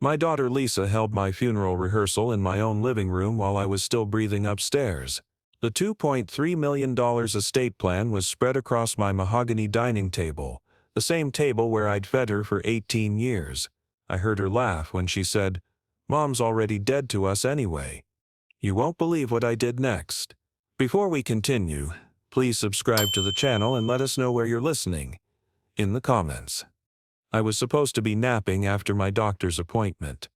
My daughter Lisa held my funeral rehearsal in my own living room while I was still breathing upstairs. The $2.3 million estate plan was spread across my mahogany dining table, the same table where I'd fed her for 18 years. I heard her laugh when she said, "Mom's already dead to us anyway." You won't believe what I did next. Before we continue, please subscribe to the channel and let us know where you're listening in the comments. I was supposed to be napping after my doctor's appointment.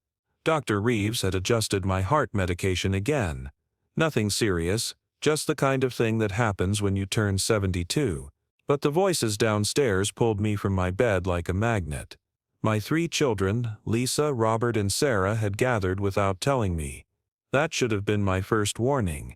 Dr. Reeves had adjusted my heart medication again. Nothing serious, just the kind of thing that happens when you turn 72. But the voices downstairs pulled me from my bed like a magnet. My 3 children, Lisa, Robert, and Sarah, had gathered without telling me. That should have been my first warning.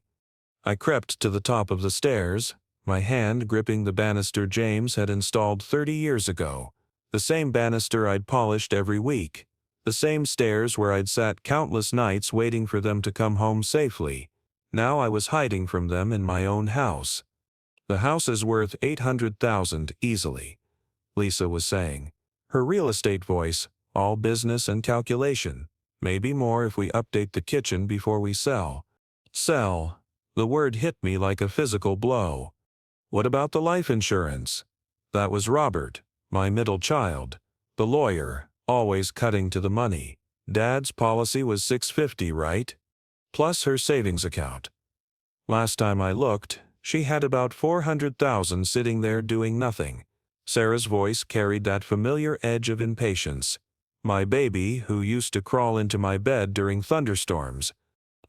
I crept to the top of the stairs, my hand gripping the banister James had installed 30 years ago. The same banister I'd polished every week. The same stairs where I'd sat countless nights waiting for them to come home safely. Now I was hiding from them in my own house. "The house is worth $800,000 easily," Lisa was saying. Her real estate voice, all business and calculation. "Maybe more if we update the kitchen before we sell." Sell. The word hit me like a physical blow. "What about the life insurance?" That was Robert, my middle child, the lawyer, always cutting to the money. Dad's policy was $650, right? Plus her savings account. Last time I looked, she had about $400,000 sitting there doing nothing. Sarah's voice carried that familiar edge of impatience. My baby, who used to crawl into my bed during thunderstorms.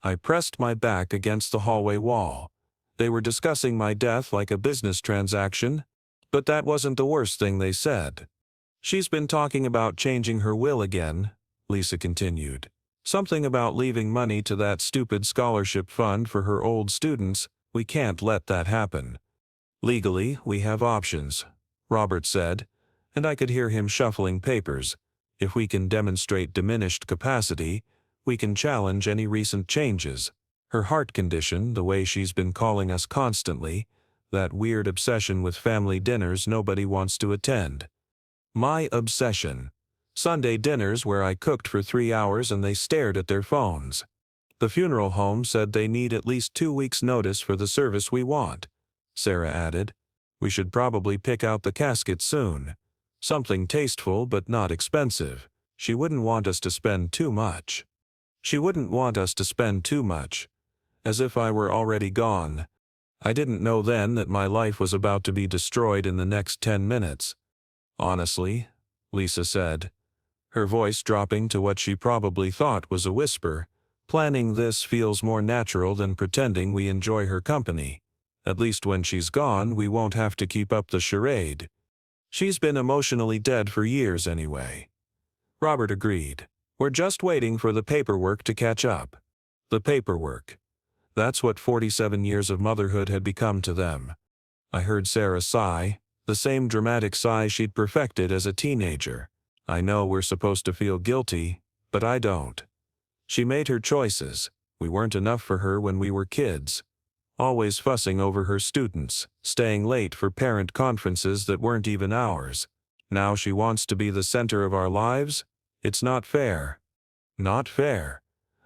I pressed my back against the hallway wall. They were discussing my death like a business transaction. But that wasn't the worst thing they said. "She's been talking about changing her will again," Lisa continued. "Something about leaving money to that stupid scholarship fund for her old students. We can't let that happen." "Legally, we have options," Robert said, and I could hear him shuffling papers. "If we can demonstrate diminished capacity, we can challenge any recent changes. Her heart condition, the way she's been calling us constantly, that weird obsession with family dinners nobody wants to attend." My obsession. Sunday dinners where I cooked for 3 hours and they stared at their phones. "The funeral home said they need at least 2 weeks' notice for the service we want," Sarah added. "We should probably pick out the casket soon. Something tasteful but not expensive. She wouldn't want us to spend too much." She wouldn't want us to spend too much. As if I were already gone. I didn't know then that my life was about to be destroyed in the next 10 minutes. "Honestly," Lisa said, her voice dropping to what she probably thought was a whisper, "planning this feels more natural than pretending we enjoy her company. At least when she's gone, we won't have to keep up the charade. She's been emotionally dead for years anyway." Robert agreed. "We're just waiting for the paperwork to catch up." The paperwork. That's what 47 years of motherhood had become to them. I heard Sarah sigh, the same dramatic sigh she'd perfected as a teenager. "I know we're supposed to feel guilty, but I don't. She made her choices. We weren't enough for her when we were kids. Always fussing over her students, staying late for parent conferences that weren't even ours. Now she wants to be the center of our lives? It's not fair. Not fair."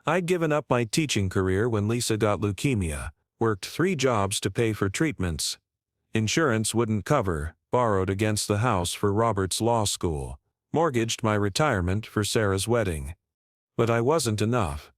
I'd given up my teaching career when Lisa got leukemia, worked 3 jobs to pay for treatments. Insurance wouldn't cover, borrowed against the house for Robert's law school, mortgaged my retirement for Sarah's wedding. But I wasn't enough.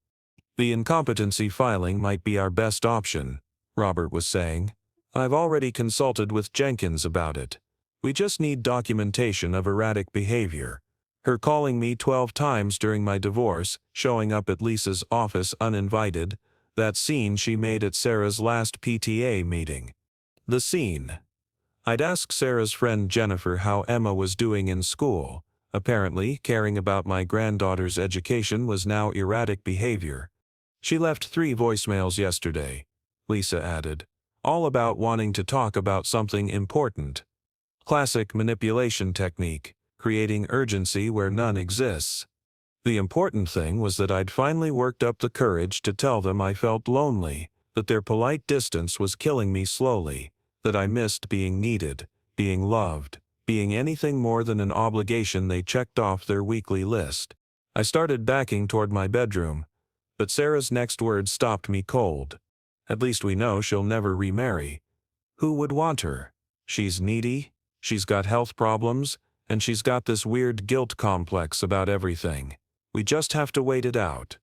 "The incompetency filing might be our best option," Robert was saying. "I've already consulted with Jenkins about it. We just need documentation of erratic behavior. Her calling me 12 times during my divorce, showing up at Lisa's office uninvited, that scene she made at Sarah's last PTA meeting. The scene. I'd asked Sarah's friend Jennifer how Emma was doing in school. Apparently, caring about my granddaughter's education was now erratic behavior. "She left 3 voicemails yesterday," Lisa added, "all about wanting to talk about something important. Classic manipulation technique. Creating urgency where none exists. The important thing was that I'd finally worked up the courage to tell them I felt lonely, that their polite distance was killing me slowly, that I missed being needed, being loved, being anything more than an obligation they checked off their weekly list. I started backing toward my bedroom, but Sarah's next words stopped me cold. At least we know she'll never remarry. Who would want her? She's needy, she's got health problems, and she's got this weird guilt complex about everything. We just have to wait it out.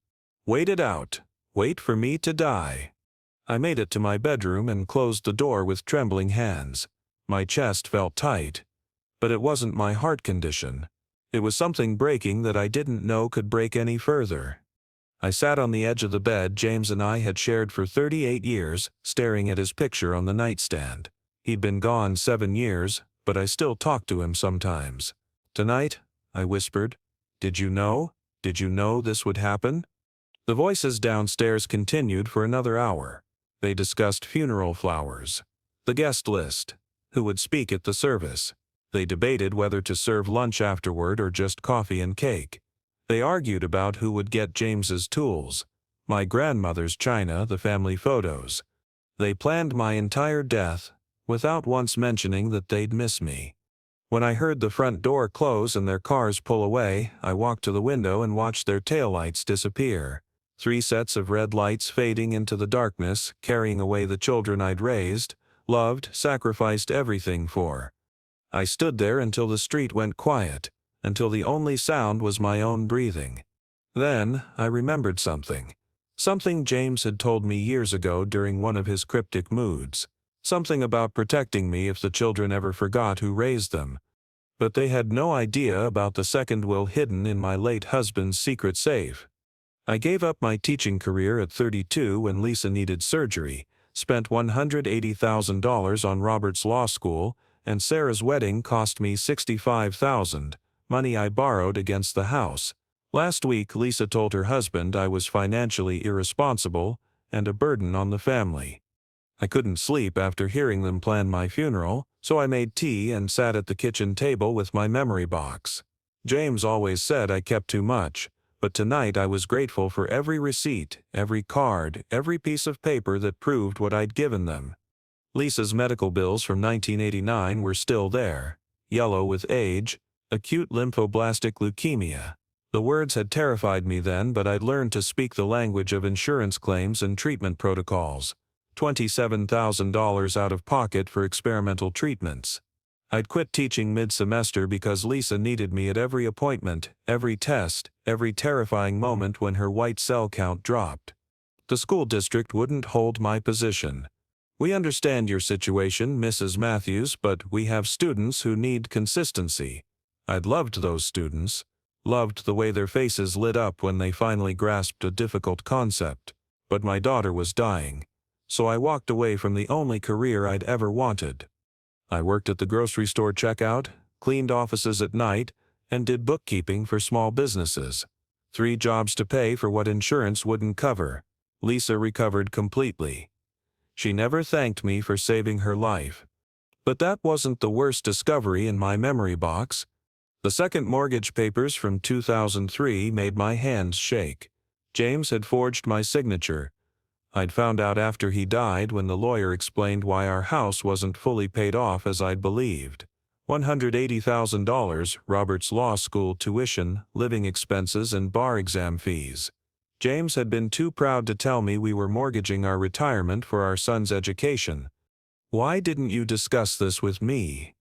Wait it out. Wait for me to die. I made it to my bedroom and closed the door with trembling hands. My chest felt tight. But it wasn't my heart condition. It was something breaking that I didn't know could break any further. I sat on the edge of the bed James and I had shared for 38 years, staring at his picture on the nightstand. He'd been gone 7 years, but I still talked to him sometimes. "Tonight," I whispered, "did you know? Did you know this would happen?" The voices downstairs continued for another hour. They discussed funeral flowers, the guest list, who would speak at the service. They debated whether to serve lunch afterward or just coffee and cake. They argued about who would get James's tools, my grandmother's china, the family photos. They planned my entire death, without once mentioning that they'd miss me. When I heard the front door close and their cars pull away, I walked to the window and watched their taillights disappear. 3 sets of red lights fading into the darkness, carrying away the children I'd raised, loved, sacrificed everything for. I stood there until the street went quiet, until the only sound was my own breathing. Then, I remembered something. Something James had told me years ago during one of his cryptic moods. Something about protecting me if the children ever forgot who raised them. But they had no idea about the second will hidden in my late husband's secret safe. I gave up my teaching career at 32 when Lisa needed surgery, spent $180,000 on Robert's law school, and Sarah's wedding cost me $65,000, money I borrowed against the house. Last week, Lisa told her husband I was financially irresponsible and a burden on the family. I couldn't sleep after hearing them plan my funeral, so I made tea and sat at the kitchen table with my memory box. James always said I kept too much, but tonight I was grateful for every receipt, every card, every piece of paper that proved what I'd given them. Lisa's medical bills from 1989 were still there, yellow with age, acute lymphoblastic leukemia. The words had terrified me then, but I'd learned to speak the language of insurance claims and treatment protocols. $27,000 out of pocket for experimental treatments. I'd quit teaching mid-semester because Lisa needed me at every appointment, every test, every terrifying moment when her white cell count dropped. The school district wouldn't hold my position. "We understand your situation, Mrs. Matthews, but we have students who need consistency." I'd loved those students, loved the way their faces lit up when they finally grasped a difficult concept. But my daughter was dying, so I walked away from the only career I'd ever wanted. I worked at the grocery store checkout, cleaned offices at night, and did bookkeeping for small businesses. 3 jobs to pay for what insurance wouldn't cover. Lisa recovered completely. She never thanked me for saving her life. But that wasn't the worst discovery in my memory box. The second mortgage papers from 2003 made my hands shake. James had forged my signature. I'd found out after he died when the lawyer explained why our house wasn't fully paid off as I'd believed. $180,000, Robert's law school tuition, living expenses, and bar exam fees. James had been too proud to tell me we were mortgaging our retirement for our son's education. "Why didn't you discuss this with me?"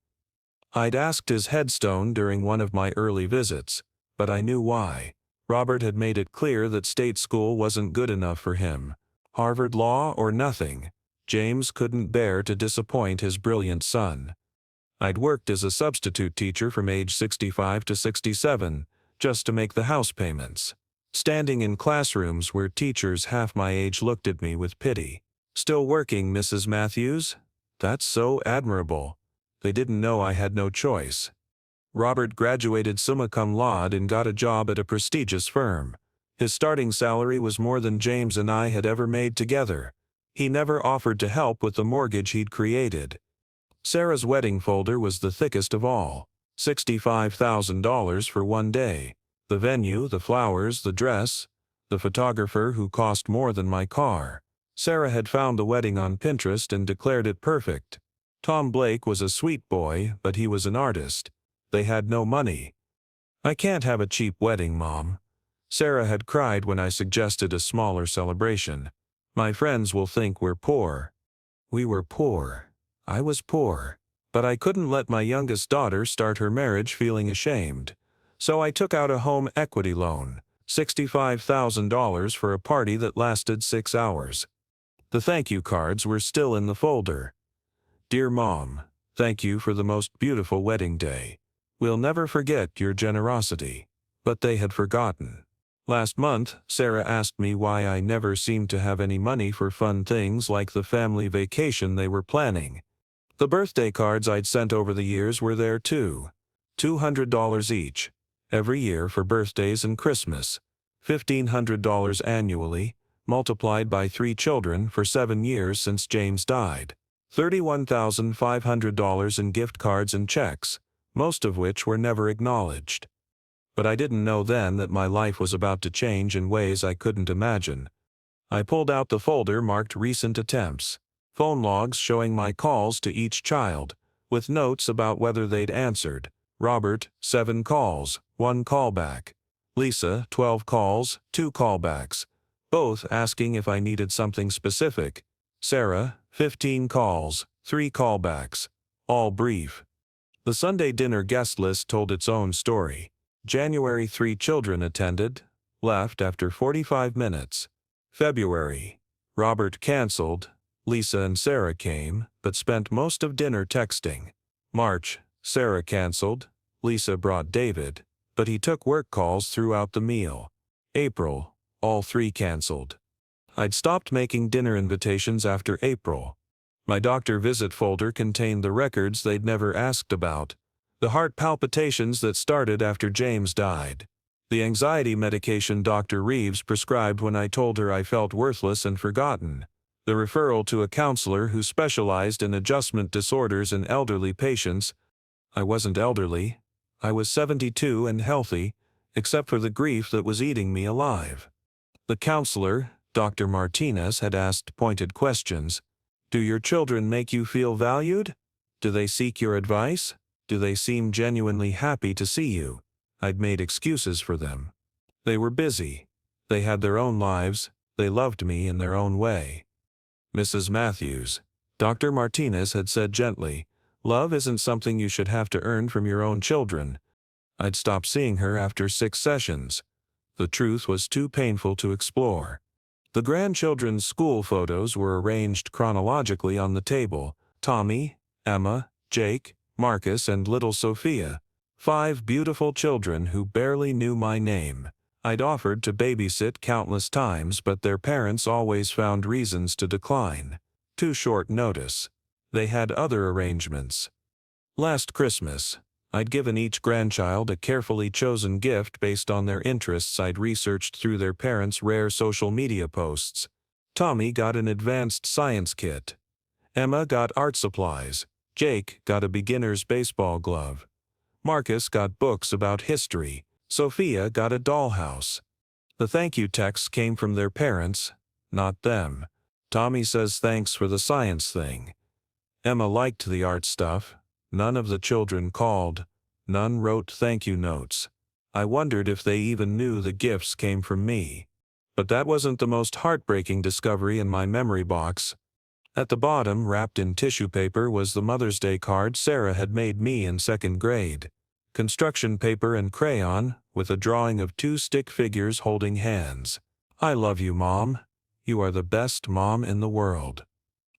I'd asked his headstone during one of my early visits, but I knew why. Robert had made it clear that state school wasn't good enough for him. Harvard Law or nothing. James couldn't bear to disappoint his brilliant son. I'd worked as a substitute teacher from age 65 to 67, just to make the house payments. Standing in classrooms where teachers half my age looked at me with pity. "Still working, Mrs. Matthews? That's so admirable." They didn't know I had no choice. Robert graduated summa cum laude and got a job at a prestigious firm. His starting salary was more than James and I had ever made together. He never offered to help with the mortgage he'd created. Sarah's wedding folder was the thickest of all. $65,000 for one day. The venue, the flowers, the dress, the photographer who cost more than my car. Sarah had found the wedding on Pinterest and declared it perfect. Tom Blake was a sweet boy, but he was an artist. They had no money. "I can't have a cheap wedding, Mom." Sarah had cried when I suggested a smaller celebration. My friends will think we're poor. We were poor. I was poor. But I couldn't let my youngest daughter start her marriage feeling ashamed. So I took out a home equity loan, $65,000 for a party that lasted 6 hours. The thank you cards were still in the folder. Dear Mom, thank you for the most beautiful wedding day. We'll never forget your generosity. But they had forgotten. Last month, Sarah asked me why I never seemed to have any money for fun things like the family vacation they were planning. The birthday cards I'd sent over the years were there too. $200 each. Every year for birthdays and Christmas. $1,500 annually, multiplied by 3 children for 7 years since James died. $31,500 in gift cards and checks, most of which were never acknowledged. But I didn't know then that my life was about to change in ways I couldn't imagine. I pulled out the folder marked Recent Attempts. Phone logs showing my calls to each child, with notes about whether they'd answered. Robert, 7 calls, 1 callback. Lisa, 12 calls, 2 callbacks, both asking if I needed something specific. Sarah, 15 calls, 3 callbacks, all brief. The Sunday dinner guest list told its own story. January, 3 children attended, left after 45 minutes. February, Robert canceled. Lisa and Sarah came, but spent most of dinner texting. March, Sarah canceled. Lisa brought David, but he took work calls throughout the meal. April, all 3 canceled. I'd stopped making dinner invitations after April. My doctor visit folder contained the records they'd never asked about. The heart palpitations that started after James died. The anxiety medication Dr. Reeves prescribed when I told her I felt worthless and forgotten. The referral to a counselor who specialized in adjustment disorders in elderly patients. I wasn't elderly. I was 72 and healthy, except for the grief that was eating me alive. The counselor, Dr. Martinez, had asked pointed questions. Do your children make you feel valued? Do they seek your advice? Do they seem genuinely happy to see you? I'd made excuses for them. They were busy. They had their own lives. They loved me in their own way. Mrs. Matthews, Dr. Martinez had said gently, love isn't something you should have to earn from your own children. I'd stopped seeing her after 6 sessions. The truth was too painful to explore. The grandchildren's school photos were arranged chronologically on the table. Tommy, Emma, Jake, Marcus, and little Sophia. 5 beautiful children who barely knew my name. I'd offered to babysit countless times, but their parents always found reasons to decline. Too short notice. They had other arrangements. Last Christmas, I'd given each grandchild a carefully chosen gift based on their interests I'd researched through their parents' rare social media posts. Tommy got an advanced science kit. Emma got art supplies. Jake got a beginner's baseball glove. Marcus got books about history. Sophia got a dollhouse. The thank you texts came from their parents, not them. Tommy says thanks for the science thing. Emma liked the art stuff. None of the children called. None wrote thank you notes. I wondered if they even knew the gifts came from me. But that wasn't the most heartbreaking discovery in my memory box. At the bottom, wrapped in tissue paper, was the Mother's Day card Sarah had made me in 2nd grade. Construction paper and crayon, with a drawing of 2 stick figures holding hands. I love you, Mom. You are the best mom in the world.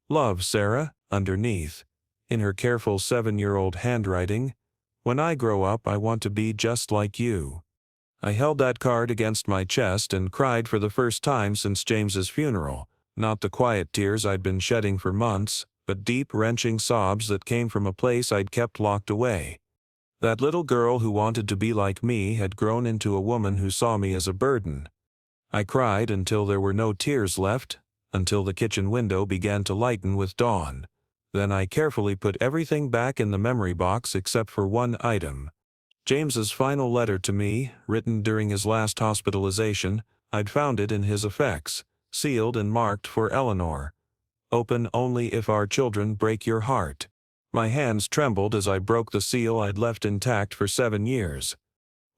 Love, Sarah, underneath. In her careful 7-year-old handwriting. When I grow up, I want to be just like you. I held that card against my chest and cried for the first time since James's funeral. Not the quiet tears I'd been shedding for months, but deep, wrenching sobs that came from a place I'd kept locked away. That little girl who wanted to be like me had grown into a woman who saw me as a burden. I cried until there were no tears left, until the kitchen window began to lighten with dawn. Then I carefully put everything back in the memory box except for one item. James's final letter to me, written during his last hospitalization. I'd found it in his effects, sealed and marked for Eleanor. Open only if our children break your heart. My hands trembled as I broke the seal I'd left intact for 7 years.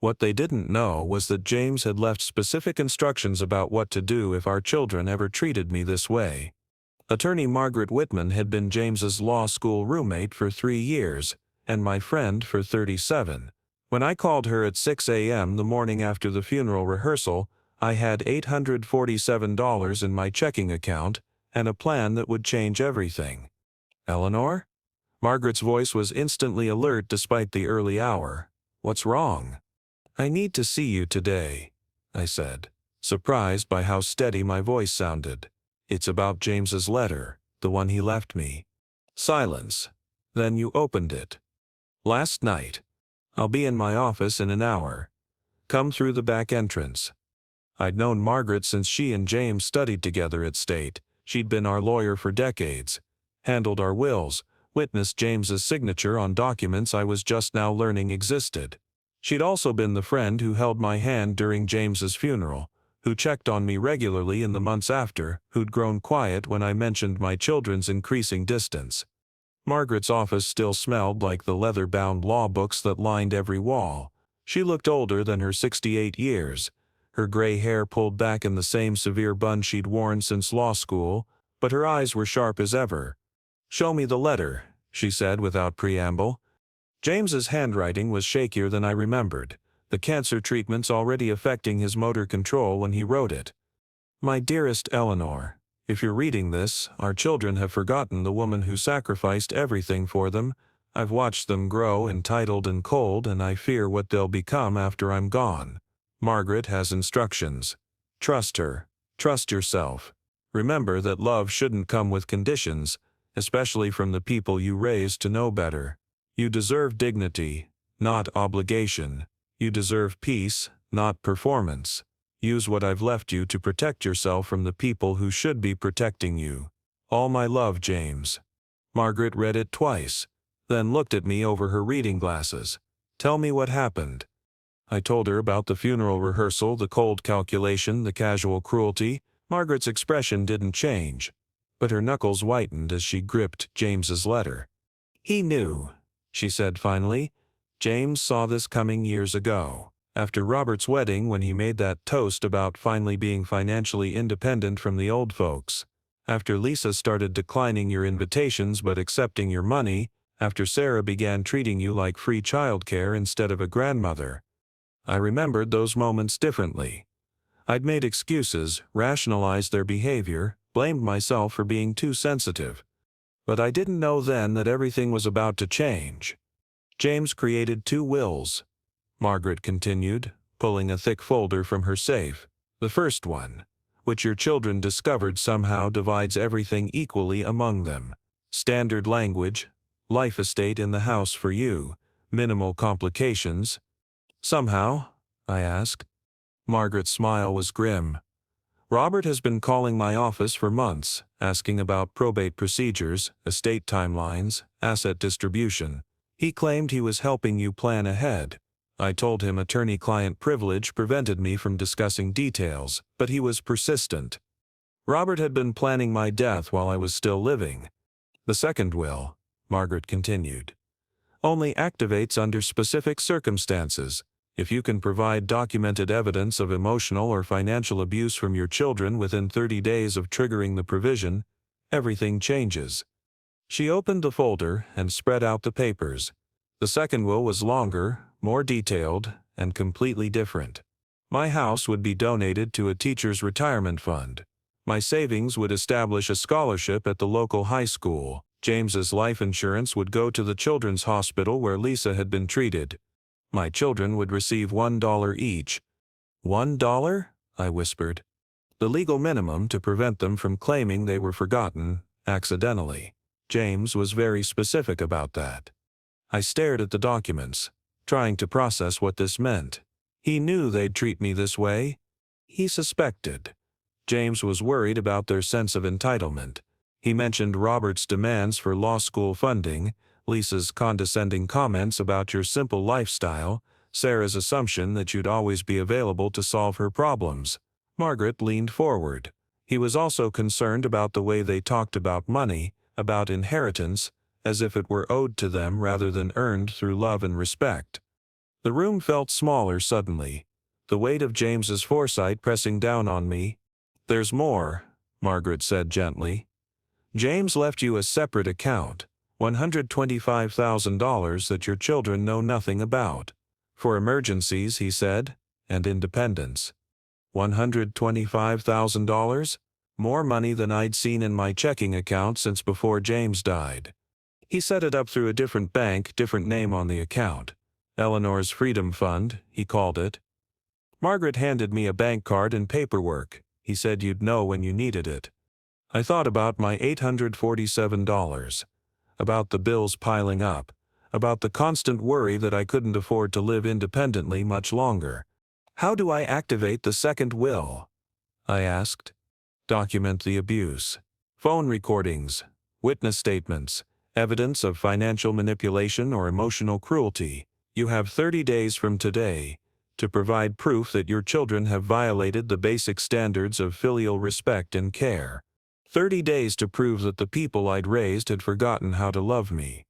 What they didn't know was that James had left specific instructions about what to do if our children ever treated me this way. Attorney Margaret Whitman had been James's law school roommate for 3 years, and my friend for 37. When I called her at 6 a.m. the morning after the funeral rehearsal, I had $847 in my checking account and a plan that would change everything. "Eleanor?" Margaret's voice was instantly alert despite the early hour. "What's wrong?" "I need to see you today," I said, surprised by how steady my voice sounded. "It's about James's letter, the one he left me." Silence. Then you opened it. "Last night. I'll be in my office in an hour. Come through the back entrance." I'd known Margaret since she and James studied together at State. She'd been our lawyer for decades, handled our wills, witnessed James's signature on documents I was just now learning existed. She'd also been the friend who held my hand during James's funeral, who checked on me regularly in the months after, who'd grown quiet when I mentioned my children's increasing distance. Margaret's office still smelled like the leather-bound law books that lined every wall. She looked older than her 68 years, her gray hair pulled back in the same severe bun she'd worn since law school, but her eyes were sharp as ever. "Show me the letter," she said without preamble. James's handwriting was shakier than I remembered, the cancer treatments already affecting his motor control when he wrote it. "My dearest Eleanor, if you're reading this, our children have forgotten the woman who sacrificed everything for them. I've watched them grow entitled and cold, and I fear what they'll become after I'm gone. Margaret has instructions. Trust her. Trust yourself. Remember that love shouldn't come with conditions, especially from the people you raised to know better. You deserve dignity, not obligation. You deserve peace, not performance. Use what I've left you to protect yourself from the people who should be protecting you. All my love, James." Margaret read it twice, then looked at me over her reading glasses. "Tell me what happened." I told her about the funeral rehearsal, the cold calculation, the casual cruelty. Margaret's expression didn't change, but her knuckles whitened as she gripped James's letter. "He knew," she said finally. "James saw this coming years ago. After Robert's wedding, when he made that toast about finally being financially independent from the old folks. After Lisa started declining your invitations but accepting your money. After Sarah began treating you like free childcare instead of a grandmother." I remembered those moments differently. I'd made excuses, rationalized their behavior, blamed myself for being too sensitive. But I didn't know then that everything was about to change. "James created 2 wills," Margaret continued, pulling a thick folder from her safe. "The first one, which your children discovered somehow, divides everything equally among them. Standard language, life estate in the house for you, minimal complications." "Somehow?" I asked. Margaret's smile was grim. "Robert has been calling my office for months, asking about probate procedures, estate timelines, asset distribution. He claimed he was helping you plan ahead. I told him attorney-client privilege prevented me from discussing details, but he was persistent. Robert had been planning my death while I was still living. The second will," Margaret continued, "only activates under specific circumstances. If you can provide documented evidence of emotional or financial abuse from your children within 30 days of triggering the provision, everything changes." She opened the folder and spread out the papers. The second will was longer, more detailed, and completely different. My house would be donated to a teacher's retirement fund. My savings would establish a scholarship at the local high school. James's life insurance would go to the children's hospital where Lisa had been treated. My children would receive $1 each. $1? I whispered. The legal minimum to prevent them from claiming they were forgotten, accidentally. James was very specific about that. I stared at the documents, trying to process what this meant. He knew they'd treat me this way. He suspected. James was worried about their sense of entitlement. He mentioned Robert's demands for law school funding, Lisa's condescending comments about your simple lifestyle, Sarah's assumption that you'd always be available to solve her problems. Margaret leaned forward. He was also concerned about the way they talked about money, about inheritance, as if it were owed to them rather than earned through love and respect. The room felt smaller suddenly, the weight of James's foresight pressing down on me. "There's more," Margaret said gently. "James left you a separate account, $125,000 that your children know nothing about. For emergencies," he said, "and independence." $125,000? More money than I'd seen in my checking account since before James died. He set it up through a different bank, different name on the account. Eleanor's Freedom Fund, he called it. Margaret handed me a bank card and paperwork. He said you'd know when you needed it. I thought about my $847, about the bills piling up, about the constant worry that I couldn't afford to live independently much longer. "How do I activate the second will?" I asked. "Document the abuse. Phone recordings, witness statements, evidence of financial manipulation or emotional cruelty. You have 30 days from today to provide proof that your children have violated the basic standards of filial respect and care. 30 days to prove that the people I'd raised had forgotten how to love me."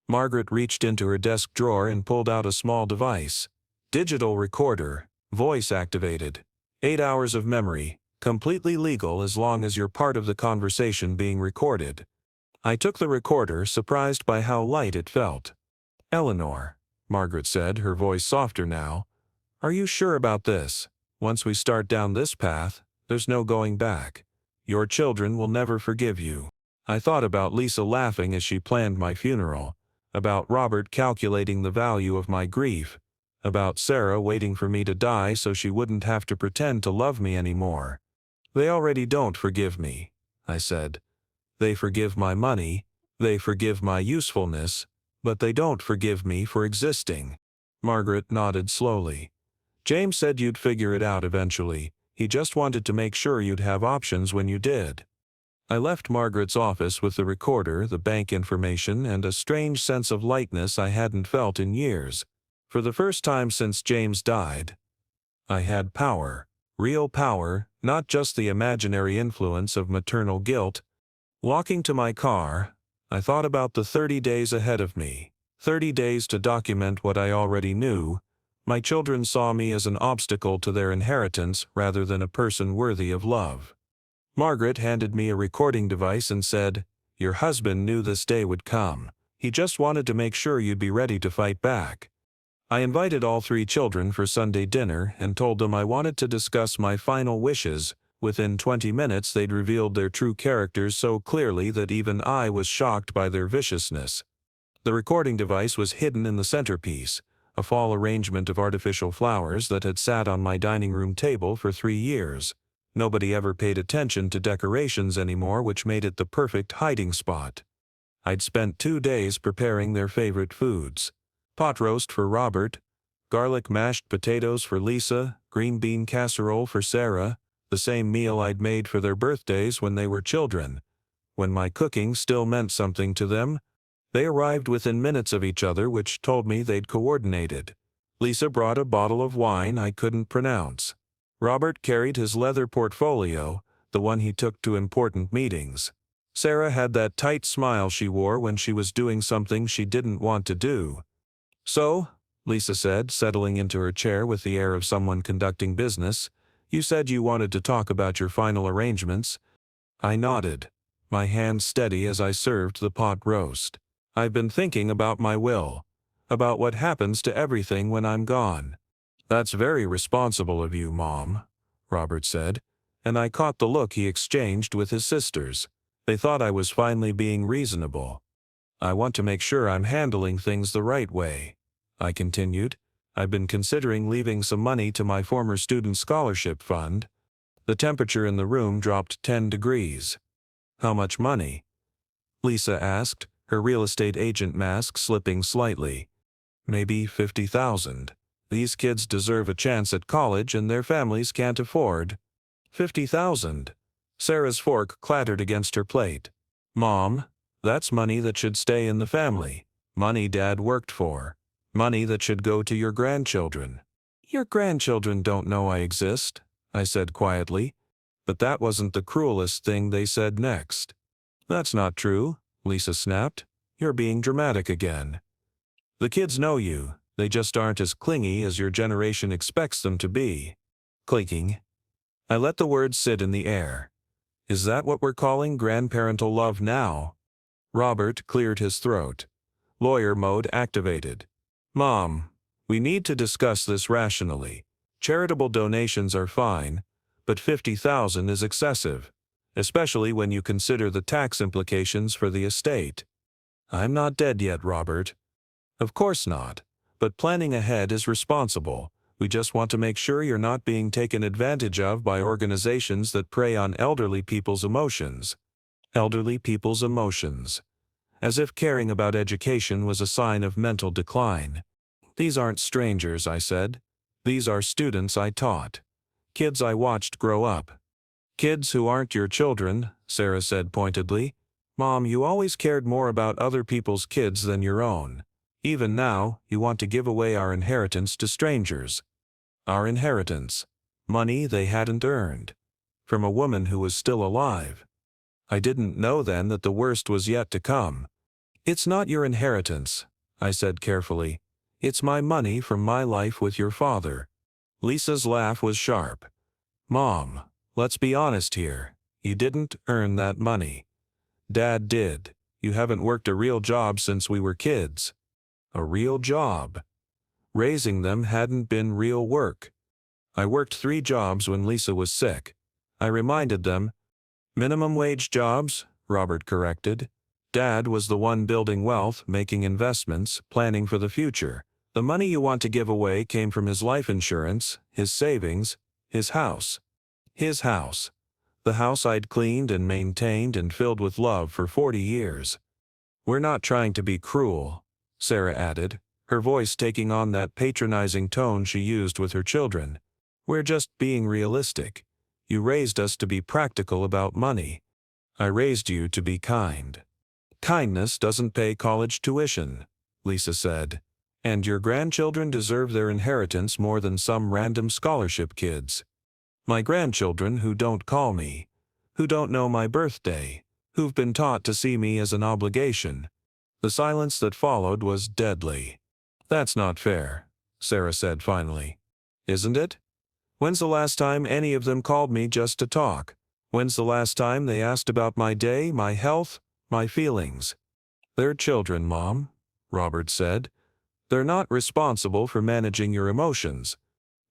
Margaret reached into her desk drawer and pulled out a small device. "Digital recorder, voice activated. 8 hours of memory, completely legal as long as you're part of the conversation being recorded." I took the recorder, surprised by how light it felt. "Eleanor," Margaret said, her voice softer now, "are you sure about this? Once we start down this path, there's no going back. Your children will never forgive you." I thought about Lisa laughing as she planned my funeral, about Robert calculating the value of my grief, about Sarah waiting for me to die so she wouldn't have to pretend to love me anymore. "They already don't forgive me," I said. "They forgive my money, they forgive my usefulness, but they don't forgive me for existing." Margaret nodded slowly. "James said you'd figure it out eventually. He just wanted to make sure you'd have options when you did." I left Margaret's office with the recorder, the bank information, and a strange sense of lightness I hadn't felt in years. For the first time since James died, I had power, real power, not just the imaginary influence of maternal guilt. Walking to my car, I thought about the 30 days ahead of me, 30 days to document what I already knew. My children saw me as an obstacle to their inheritance rather than a person worthy of love. Margaret handed me a recording device and said, "Your husband knew this day would come. He just wanted to make sure you'd be ready to fight back." I invited all 3 children for Sunday dinner and told them I wanted to discuss my final wishes. Within 20 minutes they'd revealed their true characters so clearly that even I was shocked by their viciousness. The recording device was hidden in the centerpiece, a fall arrangement of artificial flowers that had sat on my dining room table for 3 years. Nobody ever paid attention to decorations anymore, which made it the perfect hiding spot. I'd spent 2 days preparing their favorite foods. Pot roast for Robert, garlic mashed potatoes for Lisa, green bean casserole for Sarah, the same meal I'd made for their birthdays when they were children. When my cooking still meant something to them, they arrived within minutes of each other, which told me they'd coordinated. Lisa brought a bottle of wine I couldn't pronounce. Robert carried his leather portfolio, the one he took to important meetings. Sarah had that tight smile she wore when she was doing something she didn't want to do. "So," Lisa said, settling into her chair with the air of someone conducting business, "you said you wanted to talk about your final arrangements." I nodded, my hand steady as I served the pot roast. "I've been thinking about my will, about what happens to everything when I'm gone." "That's very responsible of you, Mom," Robert said, and I caught the look he exchanged with his sisters. They thought I was finally being reasonable. "I want to make sure I'm handling things the right way," I continued. "I've been considering leaving some money to my former student scholarship fund." The temperature in the room dropped 10 degrees. "How much money?" Lisa asked, her real estate agent mask slipping slightly. "Maybe 50,000. These kids deserve a chance at college and their families can't afford." 50,000. Sarah's fork clattered against her plate. "Mom, that's money that should stay in the family. Money Dad worked for. Money that should go to your grandchildren." "Your grandchildren don't know I exist," I said quietly. But that wasn't the cruelest thing they said next. "That's not true," Lisa snapped. "You're being dramatic again. The kids know you. They just aren't as clingy as your generation expects them to be. Clinking. I let the words sit in the air. Is that what we're calling grandparental love now? Robert cleared his throat. Lawyer mode activated. Mom, we need to discuss this rationally. Charitable donations are fine, but $50,000 is excessive, especially when you consider the tax implications for the estate. I'm not dead yet, Robert. Of course not, but planning ahead is responsible. We just want to make sure you're not being taken advantage of by organizations that prey on elderly people's emotions. Elderly people's emotions. As if caring about education was a sign of mental decline. These aren't strangers, I said. These are students I taught. Kids I watched grow up. Kids who aren't your children, Sarah said pointedly. Mom, you always cared more about other people's kids than your own. Even now, you want to give away our inheritance to strangers. Our inheritance. Money they hadn't earned. From a woman who was still alive. I didn't know then that the worst was yet to come. It's not your inheritance, I said carefully. It's my money from my life with your father. Lisa's laugh was sharp. Mom, let's be honest here. You didn't earn that money. Dad did. You haven't worked a real job since we were kids. A real job. Raising them hadn't been real work. I worked 3 jobs when Lisa was sick. I reminded them. Minimum wage jobs, Robert corrected. Dad was the one building wealth, making investments, planning for the future. The money you want to give away came from his life insurance, his savings, his house. His house. The house I'd cleaned and maintained and filled with love for 40 years. We're not trying to be cruel, Sarah added, her voice taking on that patronizing tone she used with her children. We're just being realistic. You raised us to be practical about money. I raised you to be kind. Kindness doesn't pay college tuition, Lisa said. And your grandchildren deserve their inheritance more than some random scholarship kids. My grandchildren who don't call me, who don't know my birthday, who've been taught to see me as an obligation. The silence that followed was deadly. That's not fair, Sarah said finally. Isn't it? When's the last time any of them called me just to talk? When's the last time they asked about my day, my health, my feelings? They're children, Mom, Robert said. They're not responsible for managing your emotions.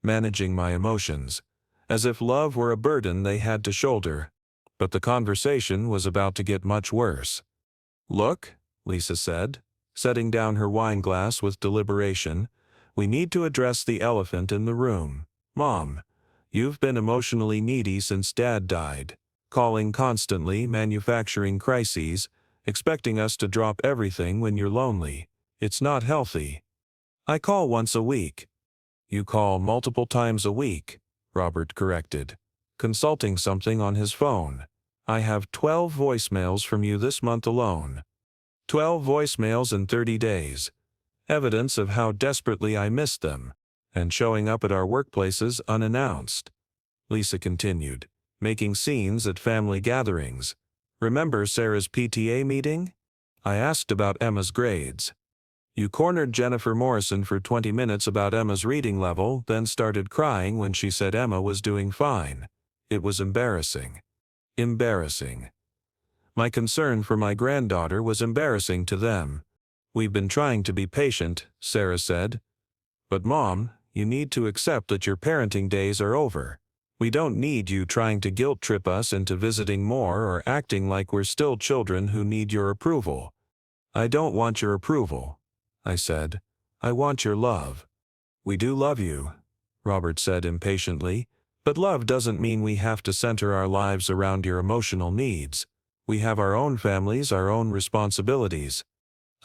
Managing my emotions. As if love were a burden they had to shoulder. But the conversation was about to get much worse. Look, Lisa said, setting down her wine glass with deliberation, we need to address the elephant in the room. Mom, you've been emotionally needy since Dad died, calling constantly, manufacturing crises, expecting us to drop everything when you're lonely. It's not healthy. I call once a week. You call multiple times a week, Robert corrected, consulting something on his phone. I have 12 voicemails from you this month alone. 12 voicemails in 30 days. Evidence of how desperately I missed them, and showing up at our workplaces unannounced. Lisa continued, making scenes at family gatherings. Remember Sarah's PTA meeting? I asked about Emma's grades. You cornered Jennifer Morrison for 20 minutes about Emma's reading level, then started crying when she said Emma was doing fine. It was embarrassing. Embarrassing. My concern for my granddaughter was embarrassing to them. We've been trying to be patient, Sarah said. But Mom, you need to accept that your parenting days are over. We don't need you trying to guilt trip us into visiting more or acting like we're still children who need your approval. I don't want your approval, I said. I want your love. We do love you, Robert said impatiently, but love doesn't mean we have to center our lives around your emotional needs. We have our own families, our own responsibilities.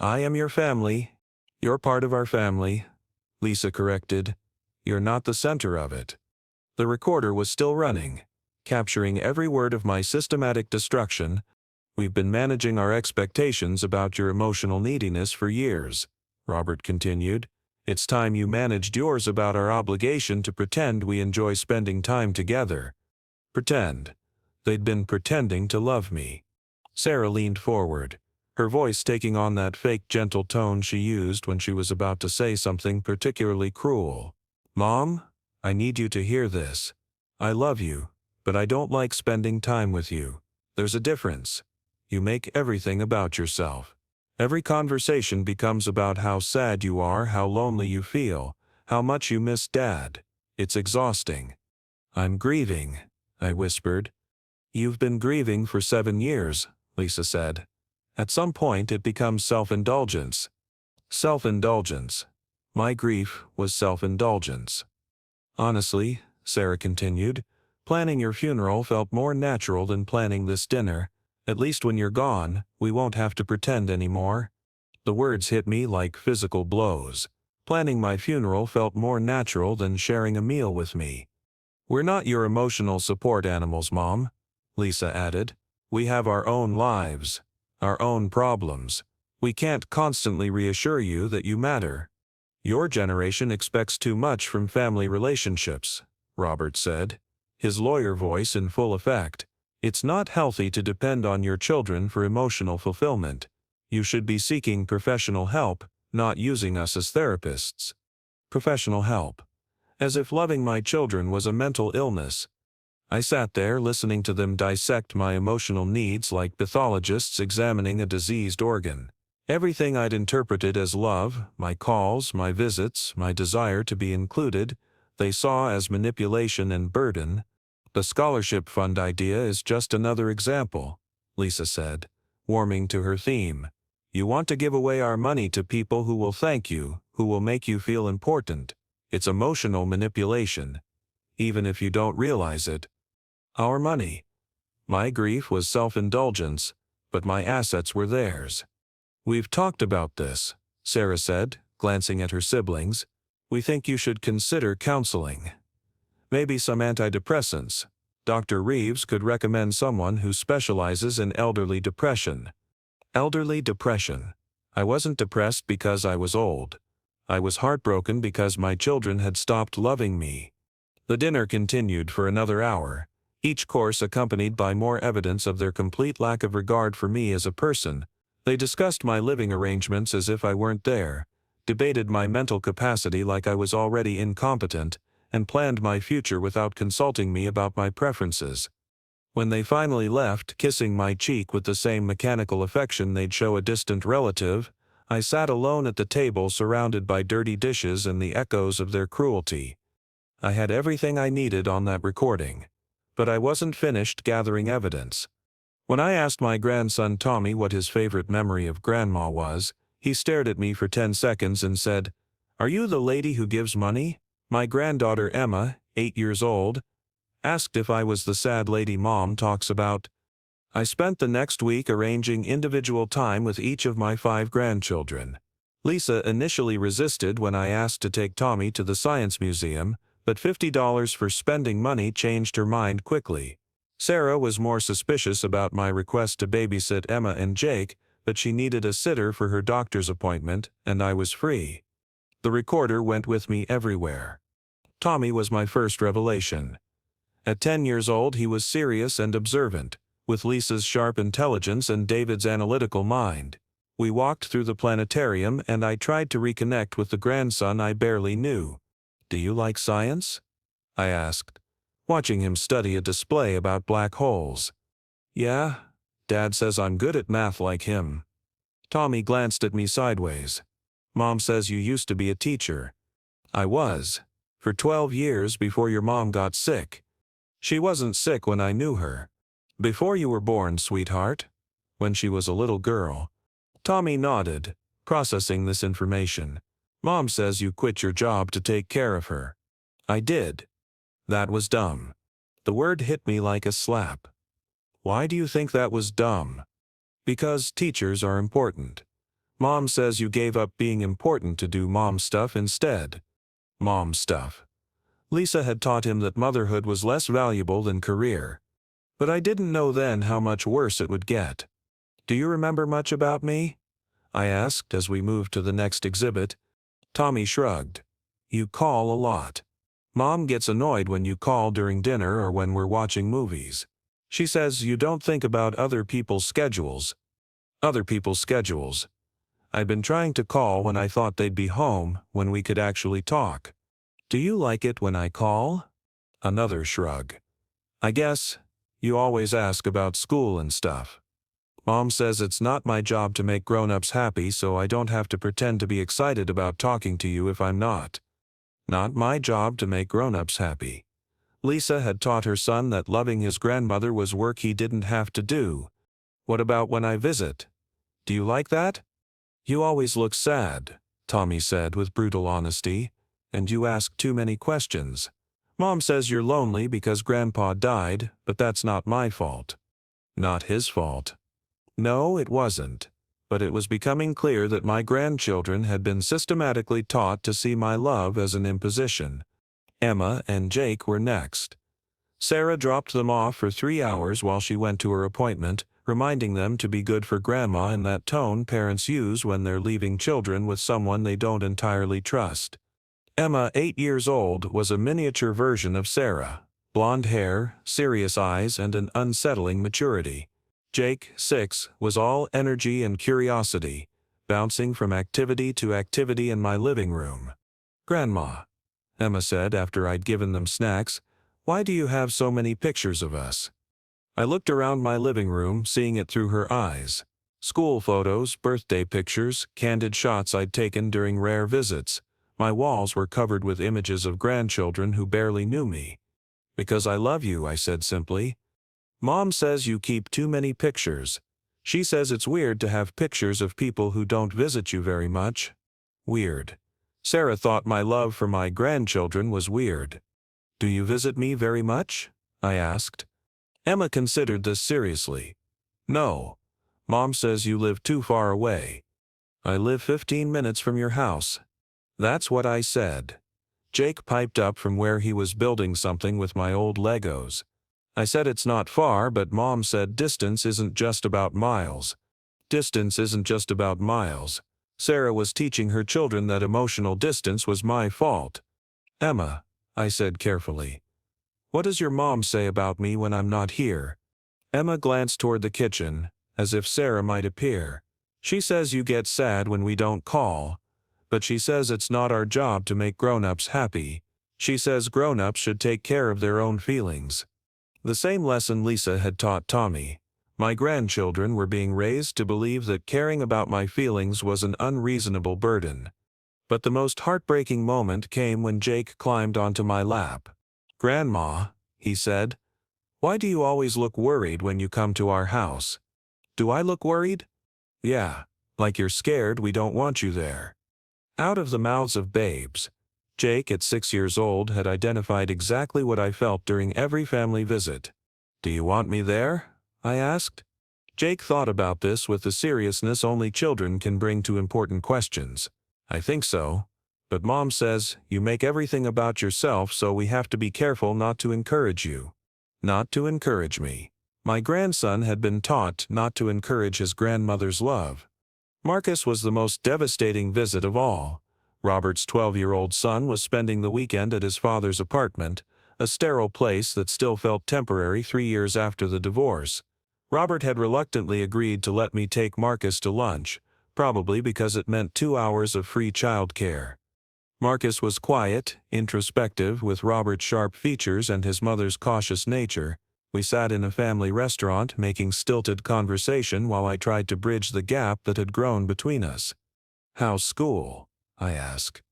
I am your family. You're part of our family, Lisa corrected. You're not the center of it. The recorder was still running, capturing every word of my systematic destruction. We've been managing our expectations about your emotional neediness for years, Robert continued. It's time you managed yours about our obligation to pretend we enjoy spending time together. Pretend. They'd been pretending to love me. Sarah leaned forward. her voice taking on that fake gentle tone she used when she was about to say something particularly cruel. "Mom, I need you to hear this. I love you, but I don't like spending time with you. There's a difference. You make everything about yourself. Every conversation becomes about how sad you are, how lonely you feel, how much you miss Dad. It's exhausting." "I'm grieving," I whispered. "You've been grieving for 7 years," Lisa said. "At some point it becomes self-indulgence." Self-indulgence. My grief was self-indulgence. "Honestly," Sarah continued, "planning your funeral felt more natural than planning this dinner. At least when you're gone, we won't have to pretend anymore." The words hit me like physical blows. Planning my funeral felt more natural than sharing a meal with me. "We're not your emotional support animals, Mom," Lisa added. "We have our own lives, our own problems. We can't constantly reassure you that you matter." "Your generation expects too much from family relationships," Robert said, his lawyer voice in full effect. "It's not healthy to depend on your children for emotional fulfillment. You should be seeking professional help, not using us as therapists." Professional help. As if loving my children was a mental illness. I sat there listening to them dissect my emotional needs like pathologists examining a diseased organ. Everything I'd interpreted as love, my calls, my visits, my desire to be included, they saw as manipulation and burden. "The scholarship fund idea is just another example," Lisa said, warming to her theme. "You want to give away our money to people who will thank you, who will make you feel important. It's emotional manipulation, even if you don't realize it." Our money. My grief was self-indulgence, but my assets were theirs. "We've talked about this," Sarah said, glancing at her siblings. "We think you should consider counseling. Maybe some antidepressants. Dr. Reeves could recommend someone who specializes in elderly depression." Elderly depression. I wasn't depressed because I was old. I was heartbroken because my children had stopped loving me. The dinner continued for another hour, each course accompanied by more evidence of their complete lack of regard for me as a person. They discussed my living arrangements as if I weren't there, debated my mental capacity like I was already incompetent, and planned my future without consulting me about my preferences. When they finally left, kissing my cheek with the same mechanical affection they'd show a distant relative, I sat alone at the table surrounded by dirty dishes and the echoes of their cruelty. I had everything I needed on that recording, but I wasn't finished gathering evidence. When I asked my grandson Tommy what his favorite memory of Grandma was, he stared at me for 10 seconds and said, "Are you the lady who gives money?" My granddaughter Emma, 8 years old, asked if I was the sad lady Mom talks about. I spent the next week arranging individual time with each of my 5 grandchildren. Lisa initially resisted when I asked to take Tommy to the Science Museum, but $50 for spending money changed her mind quickly. Sarah was more suspicious about my request to babysit Emma and Jake, but she needed a sitter for her doctor's appointment, and I was free. The recorder went with me everywhere. Tommy was my first revelation. At 10 years old he was serious and observant, with Lisa's sharp intelligence and David's analytical mind. We walked through the planetarium and I tried to reconnect with the grandson I barely knew. "Do you like science?" I asked, watching him study a display about black holes. "Yeah, Dad says I'm good at math like him." Tommy glanced at me sideways. "Mom says you used to be a teacher." "I was. For 12 years before your mom got sick. She wasn't sick when I knew her." "Before you were born, sweetheart?" "When she was a little girl." Tommy nodded, processing this information. "Mom says you quit your job to take care of her." "I did." That was dumb. The word hit me like a slap. "Why do you think that was dumb?" "Because teachers are important. Mom says you gave up being important to do mom stuff instead." Mom stuff. Lisa had taught him that motherhood was less valuable than career. But I didn't know then how much worse it would get. "Do you remember much about me?" I asked as we moved to the next exhibit. Tommy shrugged. "You call a lot. Mom gets annoyed when you call during dinner or when we're watching movies. She says you don't think about other people's schedules." other people's schedules. I'd been trying to call when I thought they'd be home, when we could actually talk. Do you like it when I call? Another shrug. I guess. You always ask about school and stuff. Mom says it's not my job to make grown-ups happy, so I don't have to pretend to be excited about talking to you if I'm not. Not my job to make grown-ups happy. Lisa had taught her son that loving his grandmother was work he didn't have to do. What about when I visit? Do you like that? You always look sad, Tommy said with brutal honesty, and you ask too many questions. Mom says you're lonely because Grandpa died, but that's not my fault. Not his fault. No, it wasn't. But it was becoming clear that my grandchildren had been systematically taught to see my love as an imposition. Emma and Jake were next. Sarah dropped them off for 3 hours while she went to her appointment, reminding them to be good for Grandma in that tone parents use when they're leaving children with someone they don't entirely trust. Emma, 8 years old, was a miniature version of Sarah. Blonde hair, serious eyes, and an unsettling maturity. Jake, 6, was all energy and curiosity, bouncing from activity to activity in my living room. Grandma, Emma said after I'd given them snacks, why do you have so many pictures of us? I looked around my living room, seeing it through her eyes. School photos, birthday pictures, candid shots I'd taken during rare visits. My walls were covered with images of grandchildren who barely knew me. Because I love you, I said simply. Mom says you keep too many pictures. She says it's weird to have pictures of people who don't visit you very much. Weird. Sarah thought my love for my grandchildren was weird. Do you visit me very much? I asked. Emma considered this seriously. No. Mom says you live too far away. I live 15 minutes from your house. That's what I said. Jake piped up from where he was building something with my old Legos. I said it's not far, but Mom said distance isn't just about miles. Distance isn't just about miles. Sarah was teaching her children that emotional distance was my fault. Emma, I said carefully. What does your mom say about me when I'm not here? Emma glanced toward the kitchen, as if Sarah might appear. She says you get sad when we don't call, but she says it's not our job to make grown-ups happy. She says grown-ups should take care of their own feelings. The same lesson Lisa had taught Tommy. My grandchildren were being raised to believe that caring about my feelings was an unreasonable burden. But the most heartbreaking moment came when Jake climbed onto my lap. Grandma, he said, why do you always look worried when you come to our house? Do I look worried? Yeah, like you're scared we don't want you there. Out of the mouths of babes. Jake, at 6 years old, had identified exactly what I felt during every family visit. Do you want me there? I asked. Jake thought about this with the seriousness only children can bring to important questions. I think so. But Mom says, you make everything about yourself, so we have to be careful not to encourage you. Not to encourage me. My grandson had been taught not to encourage his grandmother's love. Marcus was the most devastating visit of all. Robert's 12-year-old son was spending the weekend at his father's apartment, a sterile place that still felt temporary 3 years after the divorce. Robert had reluctantly agreed to let me take Marcus to lunch, probably because it meant 2 hours of free childcare. Marcus was quiet, introspective, with Robert's sharp features and his mother's cautious nature. We sat in a family restaurant making stilted conversation while I tried to bridge the gap that had grown between us. How's school? I asked.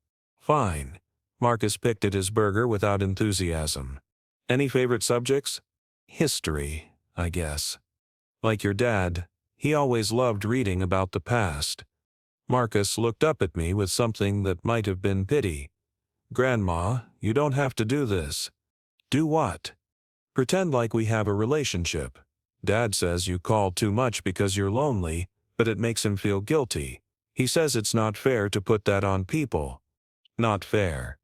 Fine. Marcus picked at his burger without enthusiasm. Any favorite subjects? History, I guess. Like your dad, he always loved reading about the past. Marcus looked up at me with something that might have been pity. Grandma, you don't have to do this. Do what? Pretend like we have a relationship. Dad says you call too much because you're lonely, but it makes him feel guilty. He says it's not fair to put that on people. Not fair.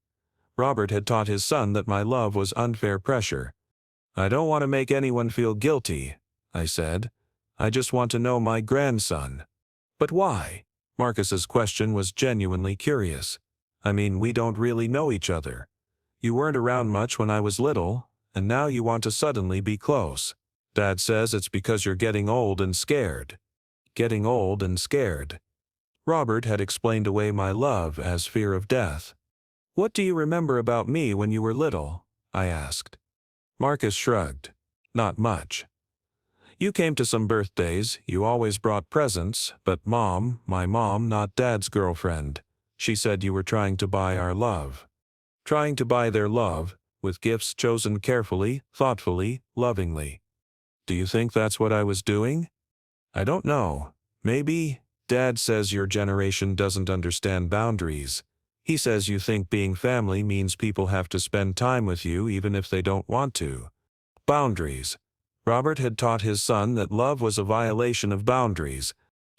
Robert had taught his son that my love was unfair pressure. I don't want to make anyone feel guilty, I said. I just want to know my grandson. But why? Marcus's question was genuinely curious. I mean, we don't really know each other. You weren't around much when I was little, and now you want to suddenly be close. Dad says it's because you're getting old and scared. getting old and scared. Robert had explained away my love as fear of death. "What do you remember about me when you were little?" I asked. Marcus shrugged. "Not much. You came to some birthdays, you always brought presents, but Mom, my mom, not Dad's girlfriend, she said you were trying to buy our love. Trying to buy their love, with gifts chosen carefully, thoughtfully, lovingly. Do you think that's what I was doing? I don't know. Maybe. Dad says your generation doesn't understand boundaries. He says you think being family means people have to spend time with you even if they don't want to. Boundaries. Robert had taught his son that love was a violation of boundaries.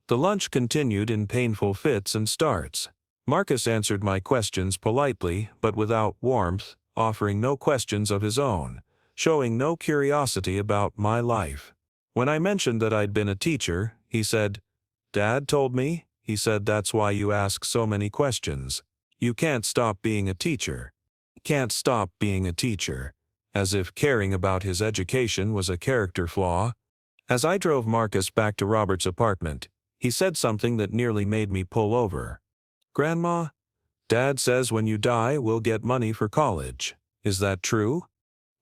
The lunch continued in painful fits and starts. Marcus answered my questions politely, but without warmth, offering no questions of his own, showing no curiosity about my life. When I mentioned that I'd been a teacher, he said, "Dad told me," he said, "that's why you ask so many questions. You can't stop being a teacher. Can't stop being a teacher." As if caring about his education was a character flaw. As I drove Marcus back to Robert's apartment, he said something that nearly made me pull over. "Grandma, Dad says when you die we'll get money for college. Is that true?"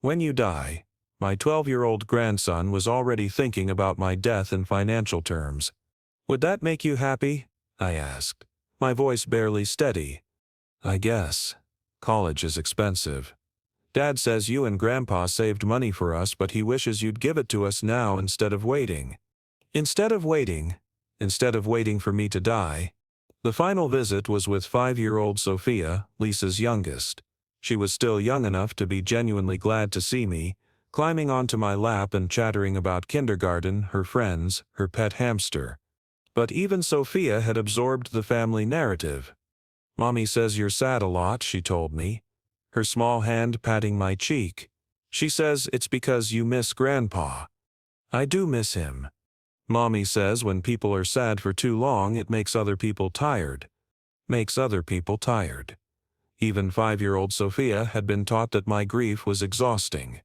When you die. My 12-year-old grandson was already thinking about my death in financial terms. "Would that make you happy?" I asked, my voice barely steady. "I guess. College is expensive. Dad says you and Grandpa saved money for us, but he wishes you'd give it to us now instead of waiting." Instead of waiting for me to die. The final visit was with 5-year-old Sophia, Lisa's youngest. She was still young enough to be genuinely glad to see me, climbing onto my lap and chattering about kindergarten, her friends, her pet hamster. But even Sophia had absorbed the family narrative. "Mommy says you're sad a lot," she told me, her small hand patting my cheek. "She says it's because you miss Grandpa." I do miss him. Mommy says when people are sad for too long it makes other people tired. Makes other people tired. Even 5-year-old Sophia had been taught that my grief was exhausting.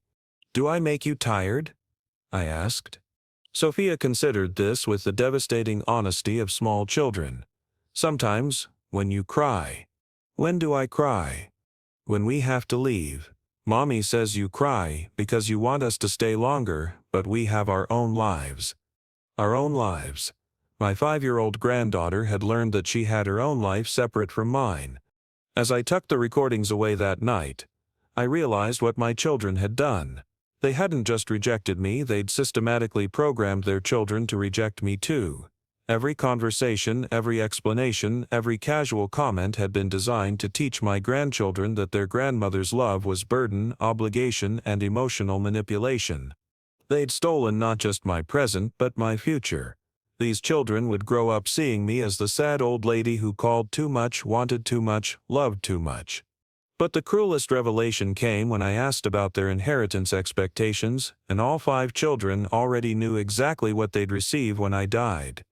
"Do I make you tired?" I asked. Sophia considered this with the devastating honesty of small children. "Sometimes, when you cry." "When do I cry?" "When we have to leave. Mommy says you cry because you want us to stay longer, but we have our own lives." Our own lives. My 5-year-old granddaughter had learned that she had her own life separate from mine. As I tucked the recordings away that night, I realized what my children had done. They hadn't just rejected me, they'd systematically programmed their children to reject me too. Every conversation, every explanation, every casual comment had been designed to teach my grandchildren that their grandmother's love was burden, obligation, and emotional manipulation. They'd stolen not just my present but my future. These children would grow up seeing me as the sad old lady who called too much, wanted too much, loved too much. But the cruelest revelation came when I asked about their inheritance expectations, and all 5 children already knew exactly what they'd receive when I died.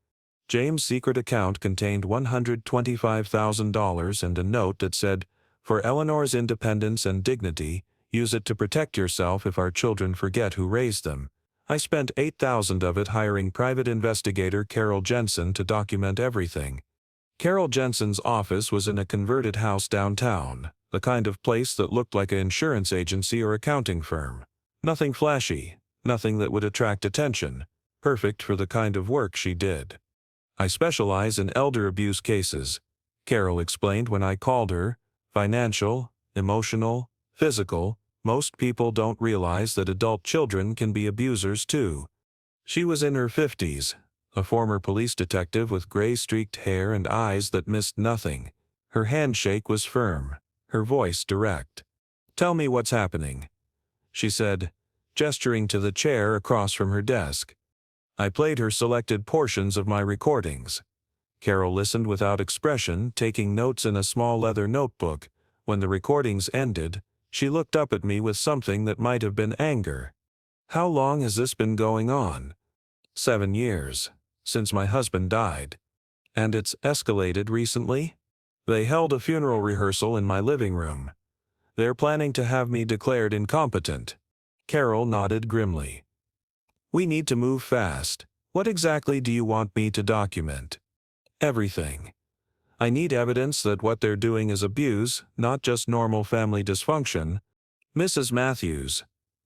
James' secret account contained $125,000 and a note that said, "For Eleanor's independence and dignity, use it to protect yourself if our children forget who raised them." I spent $8,000 of it hiring private investigator Carol Jensen to document everything. Carol Jensen's office was in a converted house downtown, the kind of place that looked like an insurance agency or accounting firm. Nothing flashy, nothing that would attract attention. Perfect for the kind of work she did. "I specialize in elder abuse cases," Carol explained when I called her. "Financial, emotional, physical. Most people don't realize that adult children can be abusers too." She was in her 50s, a former police detective with gray-streaked hair and eyes that missed nothing. Her handshake was firm, her voice direct. "Tell me what's happening," she said, gesturing to the chair across from her desk. I played her selected portions of my recordings. Carol listened without expression, taking notes in a small leather notebook. When the recordings ended, she looked up at me with something that might have been anger. "How long has this been going on?" 7 years. Since my husband died. "And it's escalated recently?" "They held a funeral rehearsal in my living room. They're planning to have me declared incompetent." Carol nodded grimly. "We need to move fast. What exactly do you want me to document? Everything. I need evidence that what they're doing is abuse, not just normal family dysfunction. Mrs. Matthews,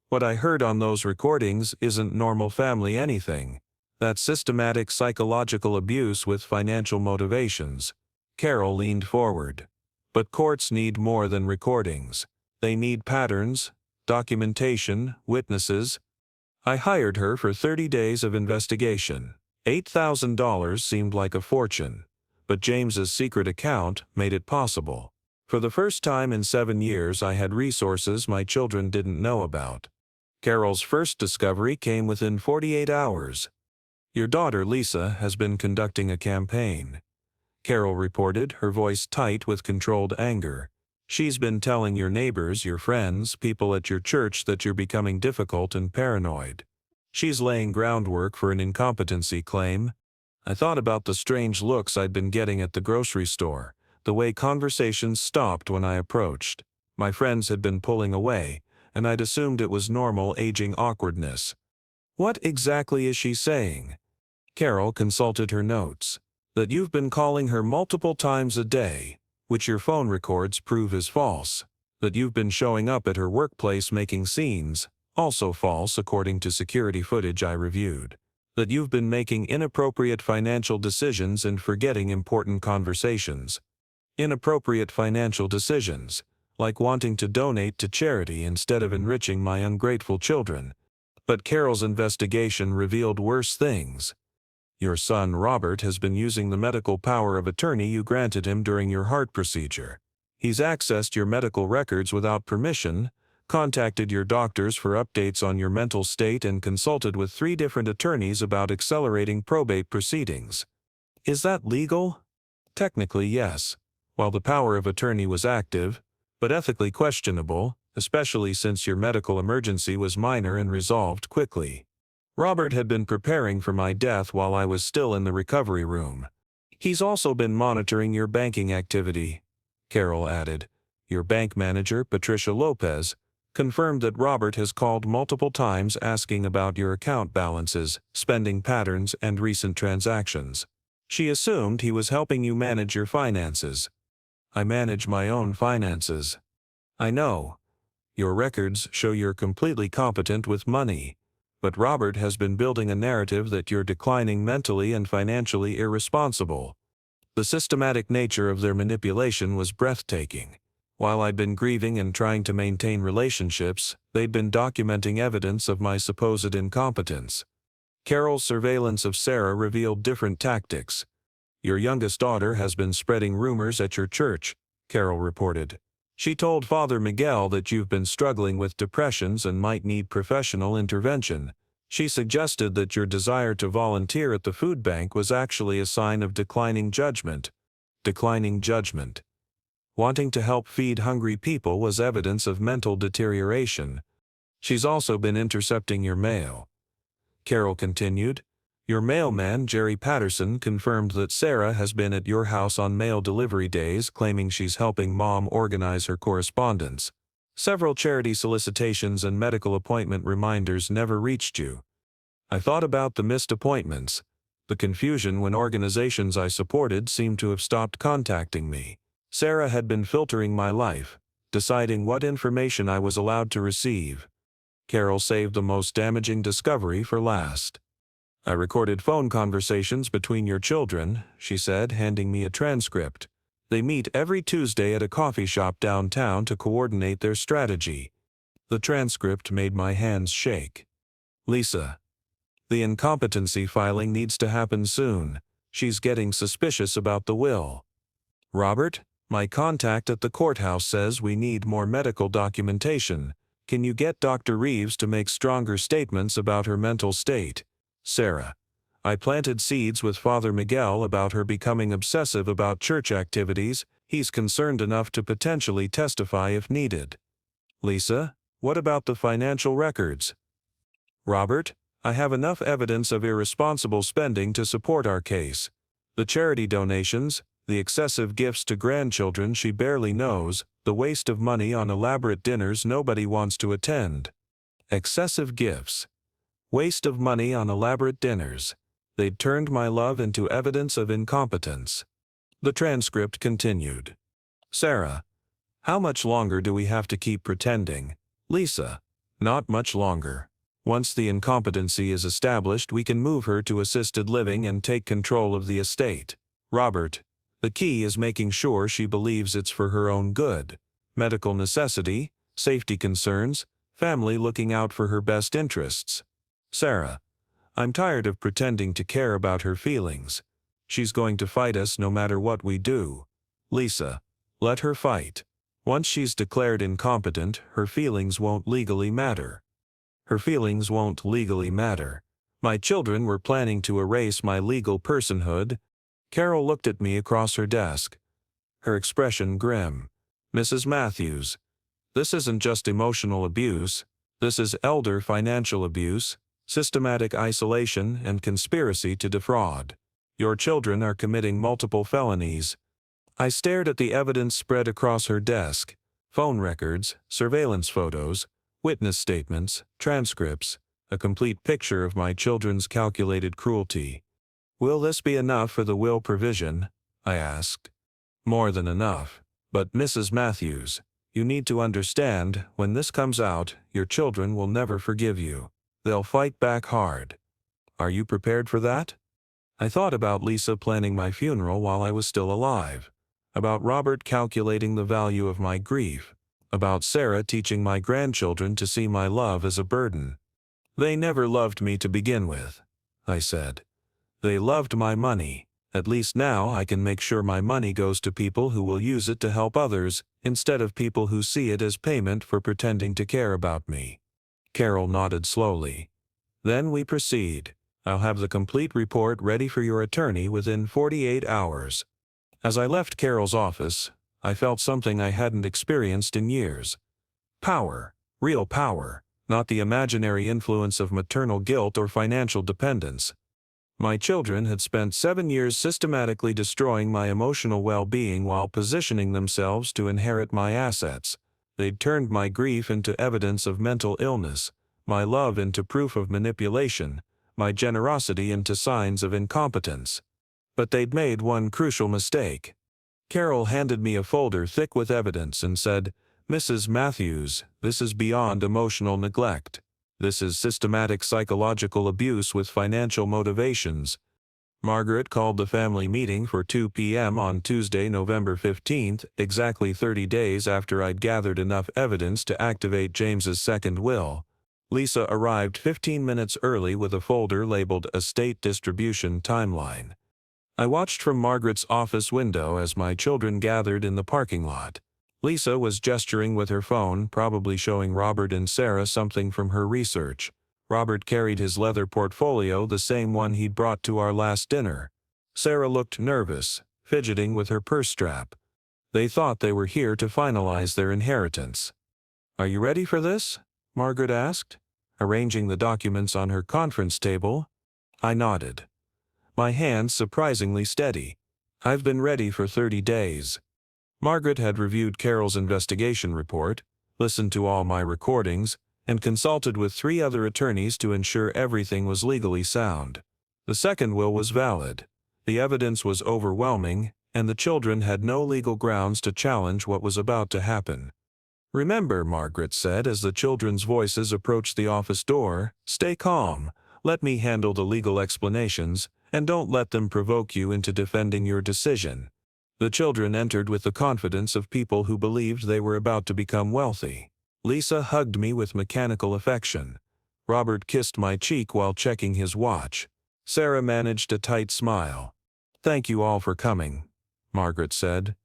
what I heard on those recordings isn't normal family anything. That's systematic psychological abuse with financial motivations. Carol leaned forward. But courts need more than recordings. They need patterns, documentation, witnesses. I hired her for 30 days of investigation. $8,000 seemed like a fortune, but James's secret account made it possible. For the first time in 7 years, I had resources my children didn't know about. Carol's first discovery came within 48 hours. Your daughter, Lisa, has been conducting a campaign. Carol reported, her voice tight with controlled anger. She's been telling your neighbors, your friends, people at your church that you're becoming difficult and paranoid. She's laying groundwork for an incompetency claim. I thought about the strange looks I'd been getting at the grocery store, the way conversations stopped when I approached. My friends had been pulling away, and I'd assumed it was normal aging awkwardness. What exactly is she saying? Carol consulted her notes. That you've been calling her multiple times a day, which your phone records prove is false. That you've been showing up at her workplace making scenes, also false according to security footage I reviewed. That you've been making inappropriate financial decisions and forgetting important conversations. Inappropriate financial decisions, like wanting to donate to charity instead of enriching my ungrateful children. But Carol's investigation revealed worse things. Your son Robert has been using the medical power of attorney you granted him during your heart procedure. He's accessed your medical records without permission, contacted your doctors for updates on your mental state, and consulted with 3 different attorneys about accelerating probate proceedings. Is that legal? Technically, yes, while the power of attorney was active, but ethically questionable, especially since your medical emergency was minor and resolved quickly. Robert had been preparing for my death while I was still in the recovery room. He's also been monitoring your banking activity, Carol added. Your bank manager, Patricia Lopez, confirmed that Robert has called multiple times asking about your account balances, spending patterns, and recent transactions. She assumed he was helping you manage your finances. I manage my own finances. I know. Your records show you're completely competent with money. But Robert has been building a narrative that you're declining mentally and financially irresponsible. The systematic nature of their manipulation was breathtaking. While I'd been grieving and trying to maintain relationships, they'd been documenting evidence of my supposed incompetence. Carol's surveillance of Sarah revealed different tactics. Your youngest daughter has been spreading rumors at your church, Carol reported. She told Father Miguel that you've been struggling with depressions and might need professional intervention. She suggested that your desire to volunteer at the food bank was actually a sign of declining judgment. Declining judgment. Wanting to help feed hungry people was evidence of mental deterioration. She's also been intercepting your mail. Carol continued. Your mailman, Jerry Patterson, confirmed that Sarah has been at your house on mail delivery days, claiming she's helping Mom organize her correspondence. Several charity solicitations and medical appointment reminders never reached you. I thought about the missed appointments. The confusion when organizations I supported seemed to have stopped contacting me. Sarah had been filtering my life, deciding what information I was allowed to receive. Carol saved the most damaging discovery for last. I recorded phone conversations between your children, she said, handing me a transcript. They meet every Tuesday at a coffee shop downtown to coordinate their strategy. The transcript made my hands shake. Lisa. The incompetency filing needs to happen soon. She's getting suspicious about the will. Robert, my contact at the courthouse says we need more medical documentation. Can you get Dr. Reeves to make stronger statements about her mental state? Sarah. I planted seeds with Father Miguel about her becoming obsessive about church activities. He's concerned enough to potentially testify if needed. Lisa, what about the financial records? Robert, I have enough evidence of irresponsible spending to support our case. The charity donations, the excessive gifts to grandchildren she barely knows, the waste of money on elaborate dinners nobody wants to attend. Excessive gifts. Waste of money on elaborate dinners. They'd turned my love into evidence of incompetence. The transcript continued. Sarah, how much longer do we have to keep pretending? Lisa, not much longer. Once the incompetency is established, we can move her to assisted living and take control of the estate. Robert, the key is making sure she believes it's for her own good. Medical necessity, safety concerns, family looking out for her best interests. Sarah, I'm tired of pretending to care about her feelings. She's going to fight us no matter what we do. Lisa, let her fight. Once she's declared incompetent, her feelings won't legally matter. Her feelings won't legally matter. My children were planning to erase my legal personhood. Carol looked at me across her desk, her expression grim. Mrs. Matthews, this isn't just emotional abuse. This is elder financial abuse, systematic isolation, and conspiracy to defraud. Your children are committing multiple felonies. I stared at the evidence spread across her desk: phone records, surveillance photos, witness statements, transcripts, a complete picture of my children's calculated cruelty. Will this be enough for the will provision? I asked. More than enough. But Mrs. Matthews, you need to understand, when this comes out, your children will never forgive you. They'll fight back hard. Are you prepared for that? I thought about Lisa planning my funeral while I was still alive, about Robert calculating the value of my grief, about Sarah teaching my grandchildren to see my love as a burden. They never loved me to begin with, I said. They loved my money. At least now I can make sure my money goes to people who will use it to help others, instead of people who see it as payment for pretending to care about me. Carol nodded slowly. Then we proceed. I'll have the complete report ready for your attorney within 48 hours. As I left Carol's office, I felt something I hadn't experienced in years. Power. Real power. Not the imaginary influence of maternal guilt or financial dependence. My children had spent 7 years systematically destroying my emotional well-being while positioning themselves to inherit my assets. They'd turned my grief into evidence of mental illness, my love into proof of manipulation, my generosity into signs of incompetence. But they'd made one crucial mistake. Carol handed me a folder thick with evidence and said, "Mrs. Matthews, this is beyond emotional neglect. This is systematic psychological abuse with financial motivations." Margaret called the family meeting for 2 p.m. on Tuesday, November 15th, exactly 30 days after I'd gathered enough evidence to activate James's second will. Lisa arrived 15 minutes early with a folder labeled Estate Distribution Timeline. I watched from Margaret's office window as my children gathered in the parking lot. Lisa was gesturing with her phone, probably showing Robert and Sarah something from her research. Robert carried his leather portfolio, the same one he'd brought to our last dinner. Sarah looked nervous, fidgeting with her purse strap. They thought they were here to finalize their inheritance. "Are you ready for this?" Margaret asked, arranging the documents on her conference table. I nodded, my hands surprisingly steady. "I've been ready for 30 days. Margaret had reviewed Carol's investigation report, listened to all my recordings, and consulted with 3 other attorneys to ensure everything was legally sound. The second will was valid. The evidence was overwhelming, and the children had no legal grounds to challenge what was about to happen. "Remember," Margaret said as the children's voices approached the office door, "stay calm, let me handle the legal explanations, and don't let them provoke you into defending your decision." The children entered with the confidence of people who believed they were about to become wealthy. Lisa hugged me with mechanical affection. Robert kissed my cheek while checking his watch. Sarah managed a tight smile. "Thank you all for coming," Margaret said,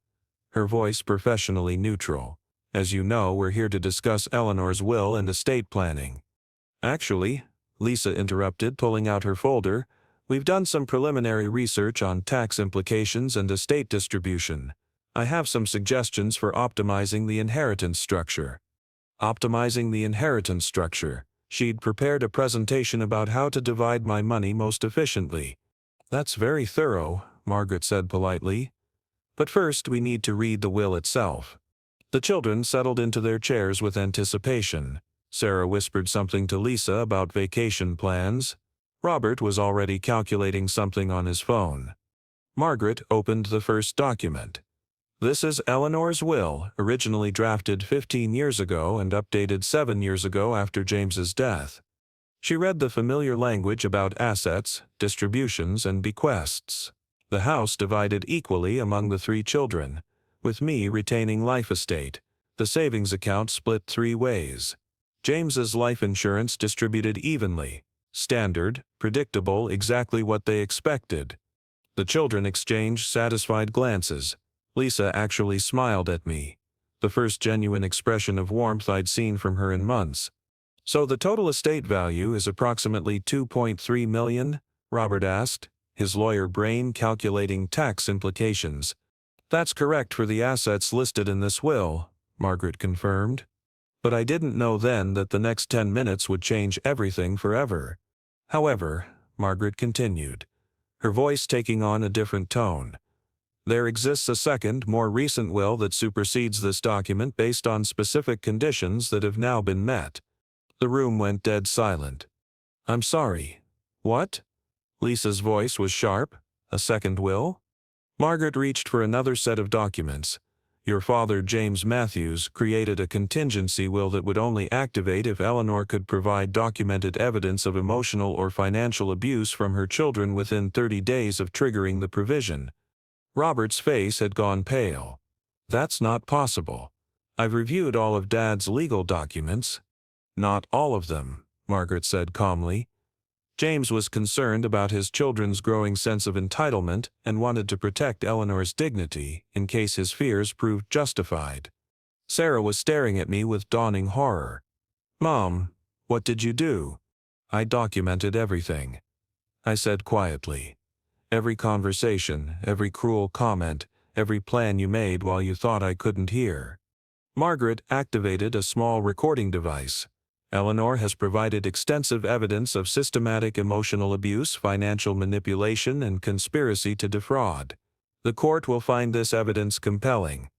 her voice professionally neutral. "As you know, we're here to discuss Eleanor's will and estate planning." "Actually," Lisa interrupted, pulling out her folder, "we've done some preliminary research on tax implications and estate distribution. I have some suggestions for optimizing the inheritance structure." Optimizing the inheritance structure. She'd prepared a presentation about how to divide my money most efficiently. "That's very thorough," Margaret said politely. "But first we need to read the will itself." The children settled into their chairs with anticipation. Sarah whispered something to Lisa about vacation plans. Robert was already calculating something on his phone. Margaret opened the first document. This is Eleanor's will, originally drafted 15 years ago and updated 7 years ago after James's death. She read the familiar language about assets, distributions, and bequests. The house divided equally among the 3 children, with me retaining life estate. The savings account split 3 ways. James's life insurance distributed evenly. Standard, predictable, exactly what they expected. The children exchanged satisfied glances. Lisa actually smiled at me. The first genuine expression of warmth I'd seen from her in months. "So the total estate value is approximately $2.3 million?" Robert asked, his lawyer brain calculating tax implications. "That's correct for the assets listed in this will," Margaret confirmed. But I didn't know then that the next 10 minutes would change everything forever. "However," Margaret continued, her voice taking on a different tone, "there exists a second, more recent will that supersedes this document based on specific conditions that have now been met." The room went dead silent. "I'm sorry. What?" Lisa's voice was sharp. "A second will?" Margaret reached for another set of documents. "Your father, James Matthews, created a contingency will that would only activate if Eleanor could provide documented evidence of emotional or financial abuse from her children within 30 days of triggering the provision." Robert's face had gone pale. "That's not possible. I've reviewed all of Dad's legal documents." "Not all of them," Margaret said calmly. James was concerned about his children's growing sense of entitlement and wanted to protect Eleanor's dignity in case his fears proved justified. Sarah was staring at me with dawning horror. "Mom, what did you do?" "I documented everything," I said quietly. "Every conversation, every cruel comment, every plan you made while you thought I couldn't hear." Margaret activated a small recording device. "Eleanor has provided extensive evidence of systematic emotional abuse, financial manipulation, and conspiracy to defraud. The court will find this evidence compelling."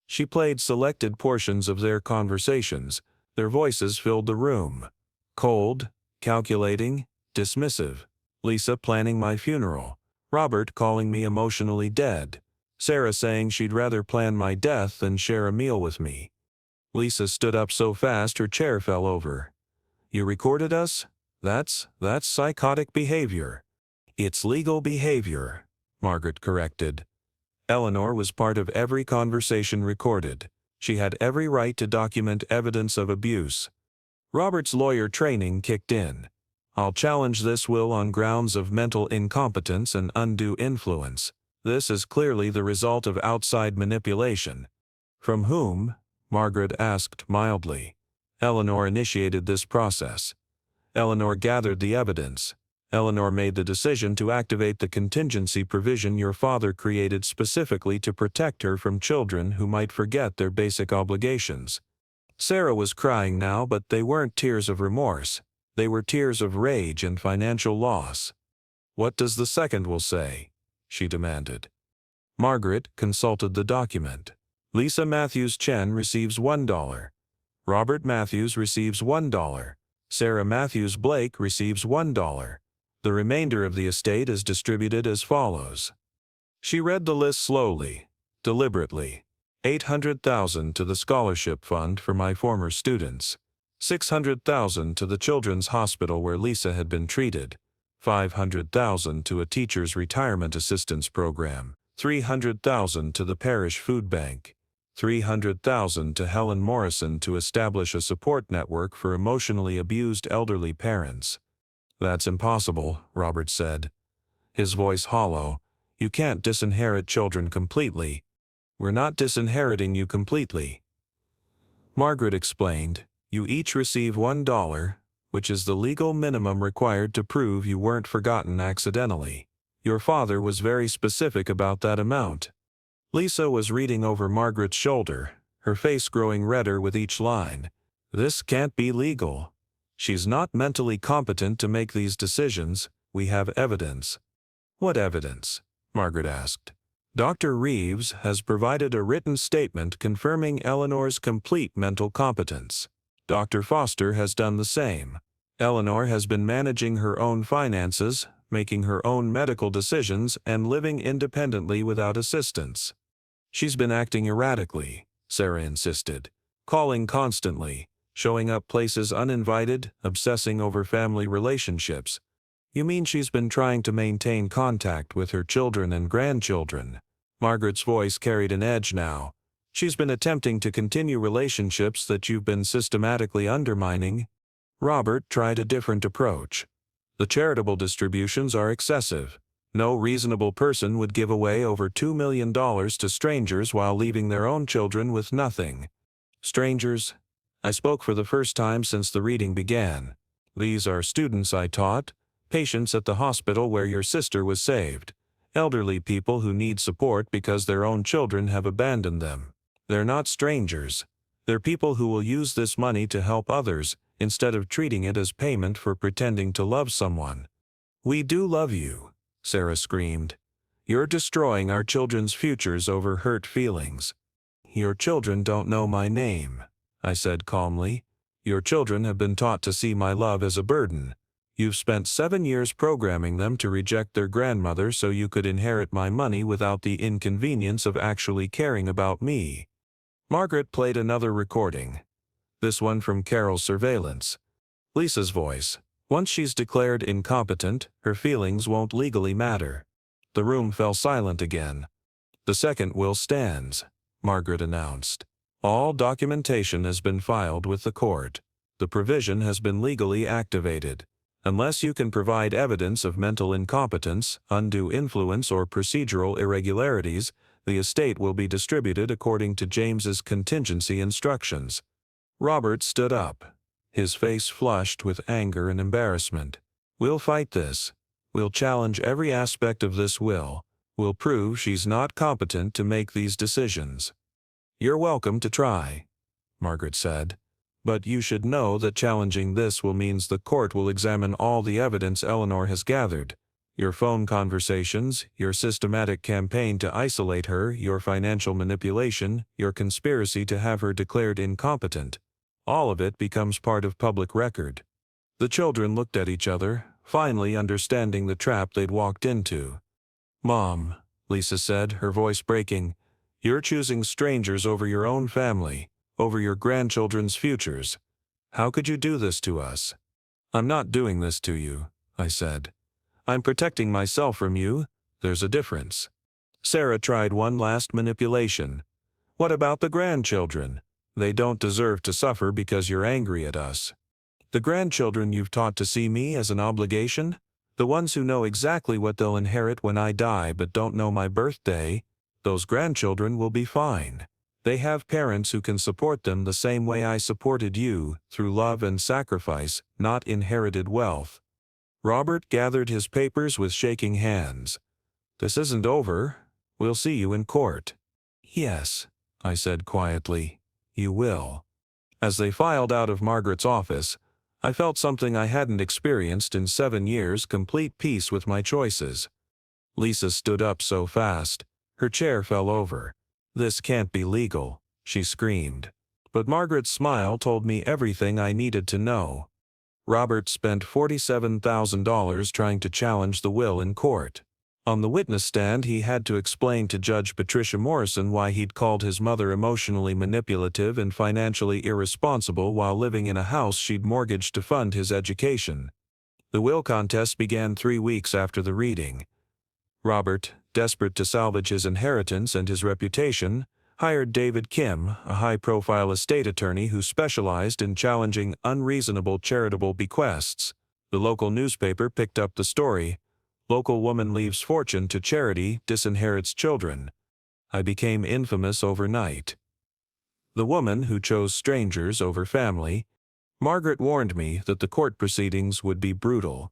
She played selected portions of their conversations. Their voices filled the room. Cold, calculating, dismissive. Lisa planning my funeral. Robert calling me emotionally dead. Sarah saying she'd rather plan my death than share a meal with me. Lisa stood up so fast her chair fell over. "You recorded us? That's psychotic behavior." "It's legal behavior," Margaret corrected. Eleanor was part of every conversation recorded. She had every right to document evidence of abuse. Robert's lawyer training kicked in. "I'll challenge this will on grounds of mental incompetence and undue influence. This is clearly the result of outside manipulation." "From whom?" Margaret asked mildly. "Eleanor initiated this process. Eleanor gathered the evidence. Eleanor made the decision to activate the contingency provision your father created specifically to protect her from children who might forget their basic obligations." Sarah was crying now, but they weren't tears of remorse. They were tears of rage and financial loss. "What does the second will say?" she demanded. Margaret consulted the document. "Lisa Matthews Chen receives $1. Robert Matthews receives $1. Sarah Matthews Blake receives $1. The remainder of the estate is distributed as follows." She read the list slowly, deliberately. $800,000 to the scholarship fund for my former students. $600,000 to the children's hospital where Lisa had been treated. $500,000 to a teacher's retirement assistance program. $300,000 to the parish food bank. $300,000 to Helen Morrison to establish a support network for emotionally abused elderly parents. "That's impossible," Robert said, his voice hollow. "You can't disinherit children completely." "We're not disinheriting you completely," Margaret explained. "You each receive $1, which is the legal minimum required to prove you weren't forgotten accidentally. Your father was very specific about that amount." Lisa was reading over Margaret's shoulder, her face growing redder with each line. "This can't be legal. She's not mentally competent to make these decisions. We have evidence." "What evidence?" Margaret asked. "Dr. Reeves has provided a written statement confirming Eleanor's complete mental competence. Dr. Foster has done the same. Eleanor has been managing her own finances, making her own medical decisions, and living independently without assistance. She's been acting erratically, Sarah insisted, calling constantly, showing up places uninvited, obsessing over family relationships. You mean she's been trying to maintain contact with her children and grandchildren? Margaret's voice carried an edge now. She's been attempting to continue relationships that you've been systematically undermining. Robert tried a different approach. The charitable distributions are excessive. No reasonable person would give away over $2 million to strangers while leaving their own children with nothing. Strangers? I spoke for the first time since the reading began. These are students I taught, patients at the hospital where your sister was saved, elderly people who need support because their own children have abandoned them. They're not strangers. They're people who will use this money to help others, instead of treating it as payment for pretending to love someone. We do love you, Sarah screamed. You're destroying our children's futures over hurt feelings. Your children don't know my name, I said calmly. Your children have been taught to see my love as a burden. You've spent 7 years programming them to reject their grandmother so you could inherit my money without the inconvenience of actually caring about me. Margaret played another recording. This one from Carol's surveillance. Lisa's voice. Once she's declared incompetent, her feelings won't legally matter. The room fell silent again. The second will stands, Margaret announced. All documentation has been filed with the court. The provision has been legally activated. Unless you can provide evidence of mental incompetence, undue influence, or procedural irregularities, the estate will be distributed according to James's contingency instructions. Robert stood up. His face flushed with anger and embarrassment. We'll fight this. We'll challenge every aspect of this will. We'll prove she's not competent to make these decisions. You're welcome to try, Margaret said. But you should know that challenging this will mean the court will examine all the evidence Eleanor has gathered. Your phone conversations, your systematic campaign to isolate her, your financial manipulation, your conspiracy to have her declared incompetent. All of it becomes part of public record. The children looked at each other, finally understanding the trap they'd walked into. Mom, Lisa said, her voice breaking, you're choosing strangers over your own family, over your grandchildren's futures. How could you do this to us? I'm not doing this to you, I said. I'm protecting myself from you. There's a difference. Sarah tried one last manipulation. What about the grandchildren? They don't deserve to suffer because you're angry at us. The grandchildren you've taught to see me as an obligation? The ones who know exactly what they'll inherit when I die but don't know my birthday? Those grandchildren will be fine. They have parents who can support them the same way I supported you, through love and sacrifice, not inherited wealth. Robert gathered his papers with shaking hands. This isn't over. We'll see you in court. Yes, I said quietly. You will. As they filed out of Margaret's office, I felt something I hadn't experienced in 7 years, complete peace with my choices. Lisa stood up so fast, her chair fell over. This can't be legal, she screamed. But Margaret's smile told me everything I needed to know. Robert spent $47,000 trying to challenge the will in court. On the witness stand, he had to explain to Judge Patricia Morrison why he'd called his mother emotionally manipulative and financially irresponsible while living in a house she'd mortgaged to fund his education. The will contest began 3 weeks after the reading. Robert, desperate to salvage his inheritance and his reputation, hired David Kim, a high-profile estate attorney who specialized in challenging unreasonable charitable bequests. The local newspaper picked up the story. Local woman leaves fortune to charity, disinherits children. I became infamous overnight. The woman who chose strangers over family. Margaret warned me that the court proceedings would be brutal.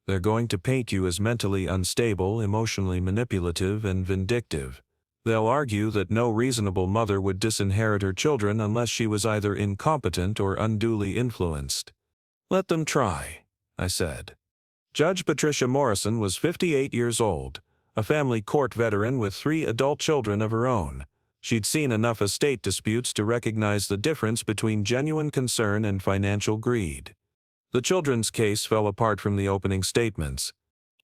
They're going to paint you as mentally unstable, emotionally manipulative, and vindictive. They'll argue that no reasonable mother would disinherit her children unless she was either incompetent or unduly influenced. Let them try, I said. Judge Patricia Morrison was 58 years old, a family court veteran with 3 adult children of her own. She'd seen enough estate disputes to recognize the difference between genuine concern and financial greed. The children's case fell apart from the opening statements.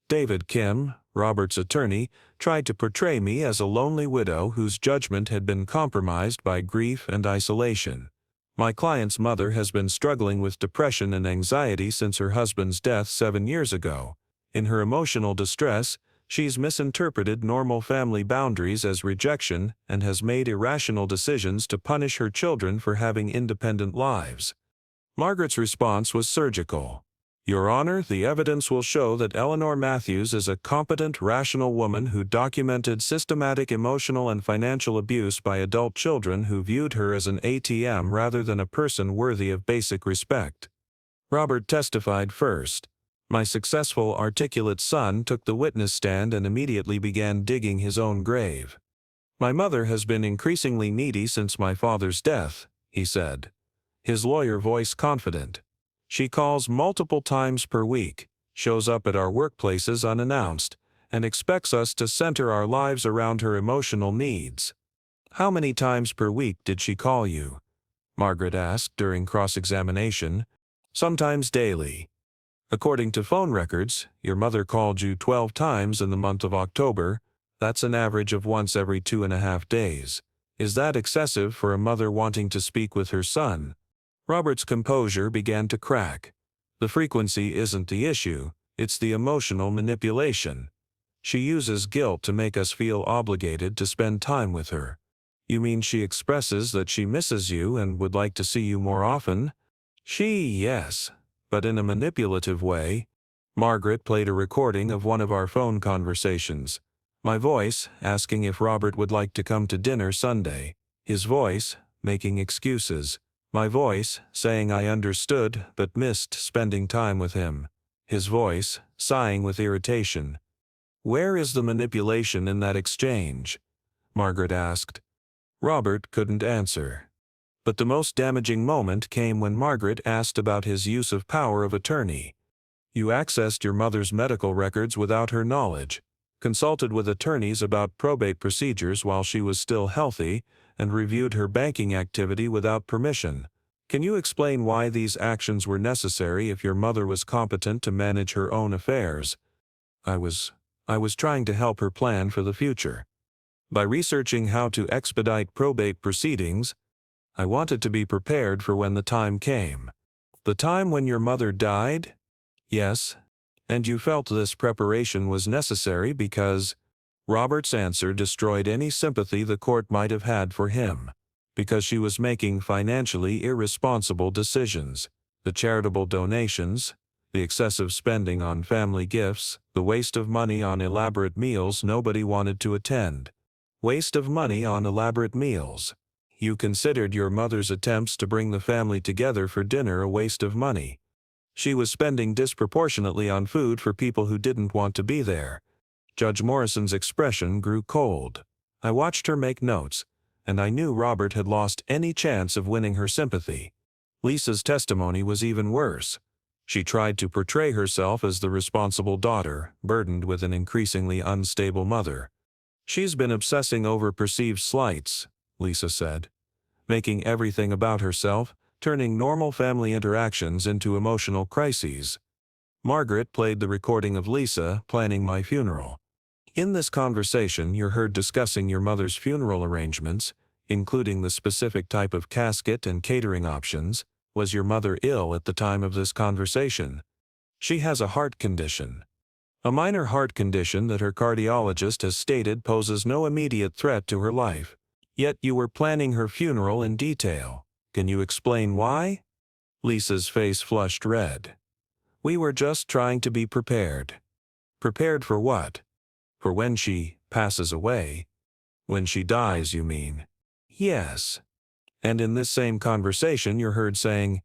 David Kim, Robert's attorney, tried to portray me as a lonely widow whose judgment had been compromised by grief and isolation. My client's mother has been struggling with depression and anxiety since her husband's death 7 years ago. In her emotional distress, she's misinterpreted normal family boundaries as rejection and has made irrational decisions to punish her children for having independent lives. Margaret's response was surgical. Your Honor, the evidence will show that Eleanor Matthews is a competent, rational woman who documented systematic emotional and financial abuse by adult children who viewed her as an ATM rather than a person worthy of basic respect. Robert testified first. My successful, articulate son took the witness stand and immediately began digging his own grave. My mother has been increasingly needy since my father's death, he said, his lawyer voice confident. She calls multiple times per week, shows up at our workplaces unannounced, and expects us to center our lives around her emotional needs. How many times per week did she call you? Margaret asked during cross-examination. Sometimes daily. According to phone records, your mother called you 12 times in the month of October. That's an average of once every 2.5 days. Is that excessive for a mother wanting to speak with her son? Robert's composure began to crack. The frequency isn't the issue, it's the emotional manipulation. She uses guilt to make us feel obligated to spend time with her. You mean she expresses that she misses you and would like to see you more often? Yes, but in a manipulative way. Margaret played a recording of one of our phone conversations. My voice, asking if Robert would like to come to dinner Sunday. His voice, making excuses. My voice, saying I understood but missed spending time with him. His voice, sighing with irritation. Where is the manipulation in that exchange? Margaret asked. Robert couldn't answer. But the most damaging moment came when Margaret asked about his use of power of attorney. You accessed your mother's medical records without her knowledge, consulted with attorneys about probate procedures while she was still healthy, and reviewed her banking activity without permission. Can you explain why these actions were necessary if your mother was competent to manage her own affairs? I was trying to help her plan for the future. By researching how to expedite probate proceedings, I wanted to be prepared for when the time came. The time when your mother died? Yes. And you felt this preparation was necessary because Robert's answer destroyed any sympathy the court might have had for him. Because she was making financially irresponsible decisions. The charitable donations, the excessive spending on family gifts, the waste of money on elaborate meals nobody wanted to attend. Waste of money on elaborate meals. You considered your mother's attempts to bring the family together for dinner a waste of money. She was spending disproportionately on food for people who didn't want to be there. Judge Morrison's expression grew cold. I watched her make notes, and I knew Robert had lost any chance of winning her sympathy. Lisa's testimony was even worse. She tried to portray herself as the responsible daughter, burdened with an increasingly unstable mother. She's been obsessing over perceived slights, Lisa said, making everything about herself, turning normal family interactions into emotional crises. Margaret played the recording of Lisa planning my funeral. In this conversation, you're heard discussing your mother's funeral arrangements, including the specific type of casket and catering options. Was your mother ill at the time of this conversation? She has a heart condition. A minor heart condition that her cardiologist has stated poses no immediate threat to her life. Yet you were planning her funeral in detail. Can you explain why? Lisa's face flushed red. We were just trying to be prepared. Prepared for what? For when she passes away. When she dies, you mean? Yes. And in this same conversation you're heard saying,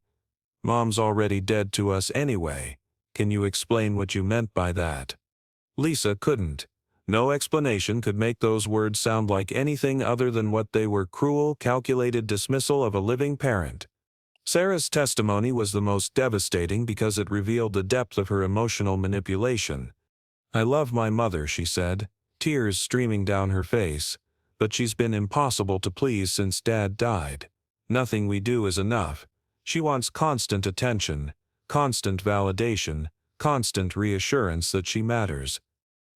Mom's already dead to us anyway. Can you explain what you meant by that? Lisa couldn't. No explanation could make those words sound like anything other than what they were: cruel, calculated dismissal of a living parent. Sarah's testimony was the most devastating because it revealed the depth of her emotional manipulation. I love my mother, she said, tears streaming down her face, but she's been impossible to please since Dad died. Nothing we do is enough. She wants constant attention, constant validation, constant reassurance that she matters.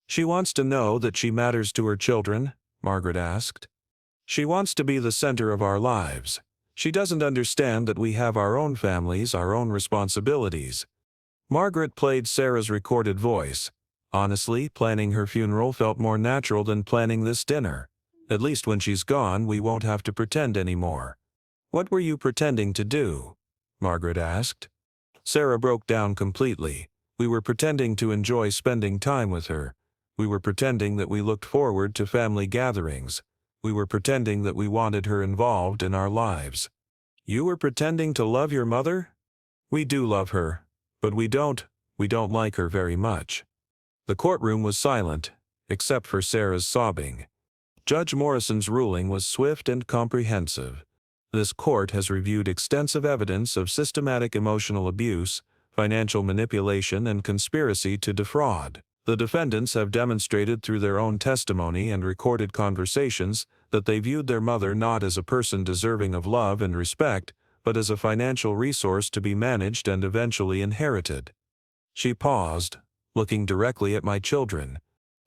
She wants to know that she matters to her children, Margaret asked. She wants to be the center of our lives. She doesn't understand that we have our own families, our own responsibilities. Margaret played Sarah's recorded voice. Honestly, planning her funeral felt more natural than planning this dinner. At least when she's gone, we won't have to pretend anymore. What were you pretending to do? Margaret asked. Sarah broke down completely. We were pretending to enjoy spending time with her. We were pretending that we looked forward to family gatherings. We were pretending that we wanted her involved in our lives. You were pretending to love your mother? We do love her, but we don't like her very much. The courtroom was silent, except for Sarah's sobbing. Judge Morrison's ruling was swift and comprehensive. This court has reviewed extensive evidence of systematic emotional abuse, financial manipulation, and conspiracy to defraud. The defendants have demonstrated through their own testimony and recorded conversations that they viewed their mother not as a person deserving of love and respect, but as a financial resource to be managed and eventually inherited. She paused, looking directly at my children.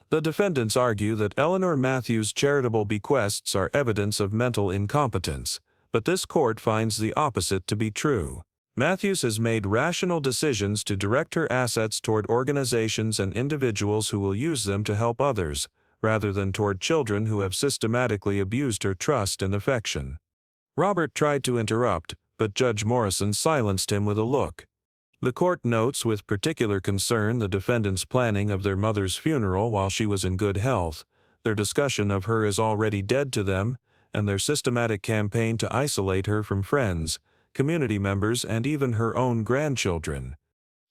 The defendants argue that Eleanor Matthews' charitable bequests are evidence of mental incompetence, but this court finds the opposite to be true. Matthews has made rational decisions to direct her assets toward organizations and individuals who will use them to help others, rather than toward children who have systematically abused her trust and affection. Robert tried to interrupt, but Judge Morrison silenced him with a look. The court notes with particular concern the defendants' planning of their mother's funeral while she was in good health, their discussion of her as already dead to them, and their systematic campaign to isolate her from friends, community members, and even her own grandchildren.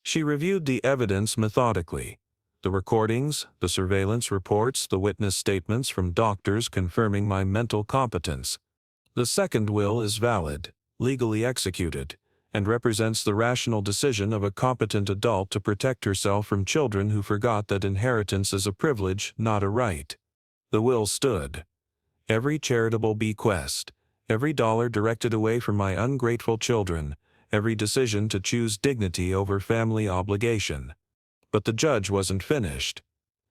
She reviewed the evidence methodically. The recordings, the surveillance reports, the witness statements from doctors confirming my mental competence. The second will is valid, legally executed, and represents the rational decision of a competent adult to protect herself from children who forgot that inheritance is a privilege, not a right. The will stood. Every charitable bequest, every dollar directed away from my ungrateful children, every decision to choose dignity over family obligation. But the judge wasn't finished.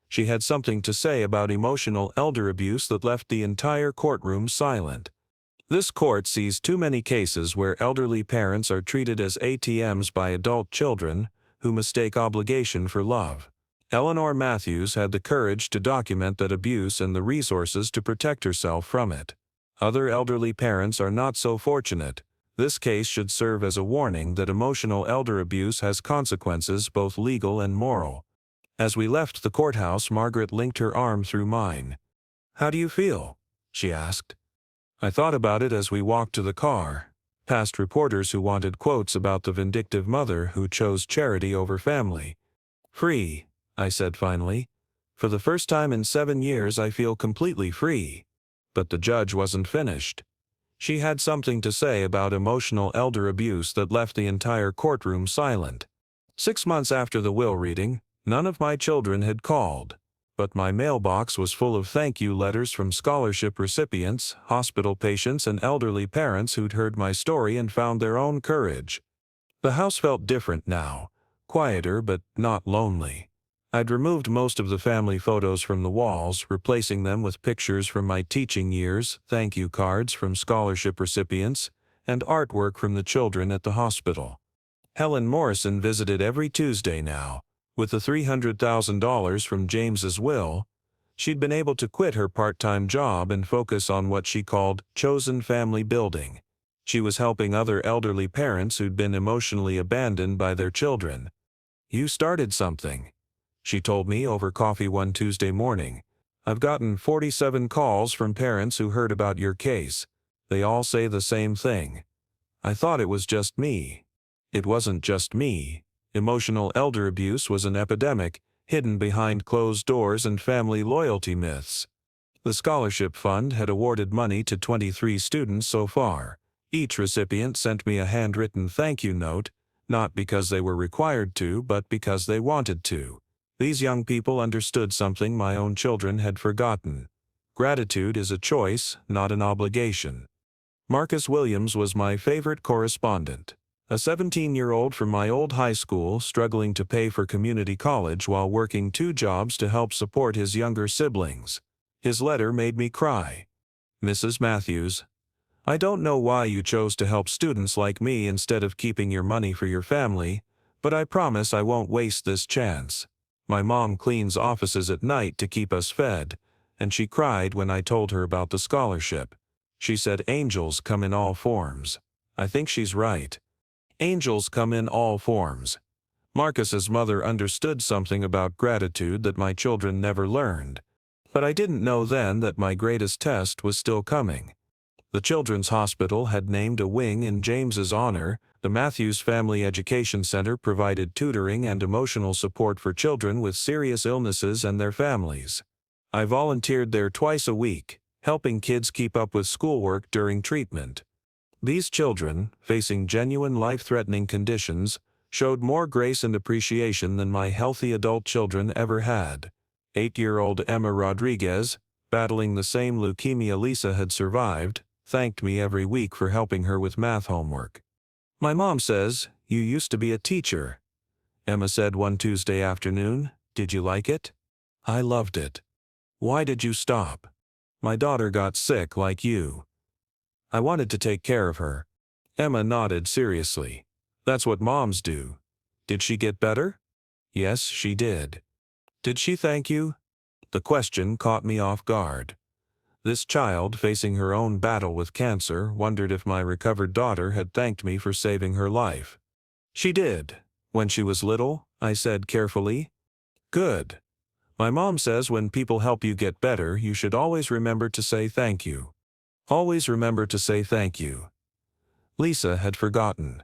She had something to say about emotional elder abuse that left the entire courtroom silent. This court sees too many cases where elderly parents are treated as ATMs by adult children who mistake obligation for love. Eleanor Matthews had the courage to document that abuse and the resources to protect herself from it. Other elderly parents are not so fortunate. This case should serve as a warning that emotional elder abuse has consequences both legal and moral. As we left the courthouse, Margaret linked her arm through mine. "How do you feel?" she asked. I thought about it as we walked to the car, past reporters who wanted quotes about the vindictive mother who chose charity over family. "Free," I said finally. "For the first time in 7 years I feel completely free." But the judge wasn't finished. She had something to say about emotional elder abuse that left the entire courtroom silent. 6 months after the will reading, none of my children had called, but my mailbox was full of thank you letters from scholarship recipients, hospital patients, and elderly parents who'd heard my story and found their own courage. The house felt different now, quieter but not lonely. I'd removed most of the family photos from the walls, replacing them with pictures from my teaching years, thank you cards from scholarship recipients, and artwork from the children at the hospital. Helen Morrison visited every Tuesday now. With the $300,000 from James's will, she'd been able to quit her part-time job and focus on what she called chosen family building. She was helping other elderly parents who'd been emotionally abandoned by their children. "You started something," she told me over coffee one Tuesday morning. "I've gotten 47 calls from parents who heard about your case. They all say the same thing. I thought it was just me. It wasn't just me. Emotional elder abuse was an epidemic, hidden behind closed doors and family loyalty myths." The scholarship fund had awarded money to 23 students so far. Each recipient sent me a handwritten thank you note, not because they were required to, but because they wanted to. These young people understood something my own children had forgotten. Gratitude is a choice, not an obligation. Marcus Williams was my favorite correspondent. A 17-year-old from my old high school struggling to pay for community college while working 2 jobs to help support his younger siblings. His letter made me cry. Mrs. Matthews, I don't know why you chose to help students like me instead of keeping your money for your family, but I promise I won't waste this chance. My mom cleans offices at night to keep us fed, and she cried when I told her about the scholarship. She said angels come in all forms. I think she's right. Angels come in all forms. Marcus's mother understood something about gratitude that my children never learned. But I didn't know then that my greatest test was still coming. The Children's Hospital had named a wing in James's honor. The Matthews Family Education Center provided tutoring and emotional support for children with serious illnesses and their families. I volunteered there twice a week, helping kids keep up with schoolwork during treatment. These children, facing genuine life-threatening conditions, showed more grace and appreciation than my healthy adult children ever had. 8-year-old Emma Rodriguez, battling the same leukemia Lisa had survived, thanked me every week for helping her with math homework. My mom says, "You used to be a teacher," Emma said one Tuesday afternoon. "Did you like it?" "I loved it." "Why did you stop?" "My daughter got sick like you. I wanted to take care of her." Emma nodded seriously. "That's what moms do." "Did she get better?" "Yes, she did." "Did she thank you?" The question caught me off guard. This child, facing her own battle with cancer, wondered if my recovered daughter had thanked me for saving her life. "She did. When she was little," I said carefully. "Good. My mom says when people help you get better, you should always remember to say thank you. Always remember to say thank you." Lisa had forgotten.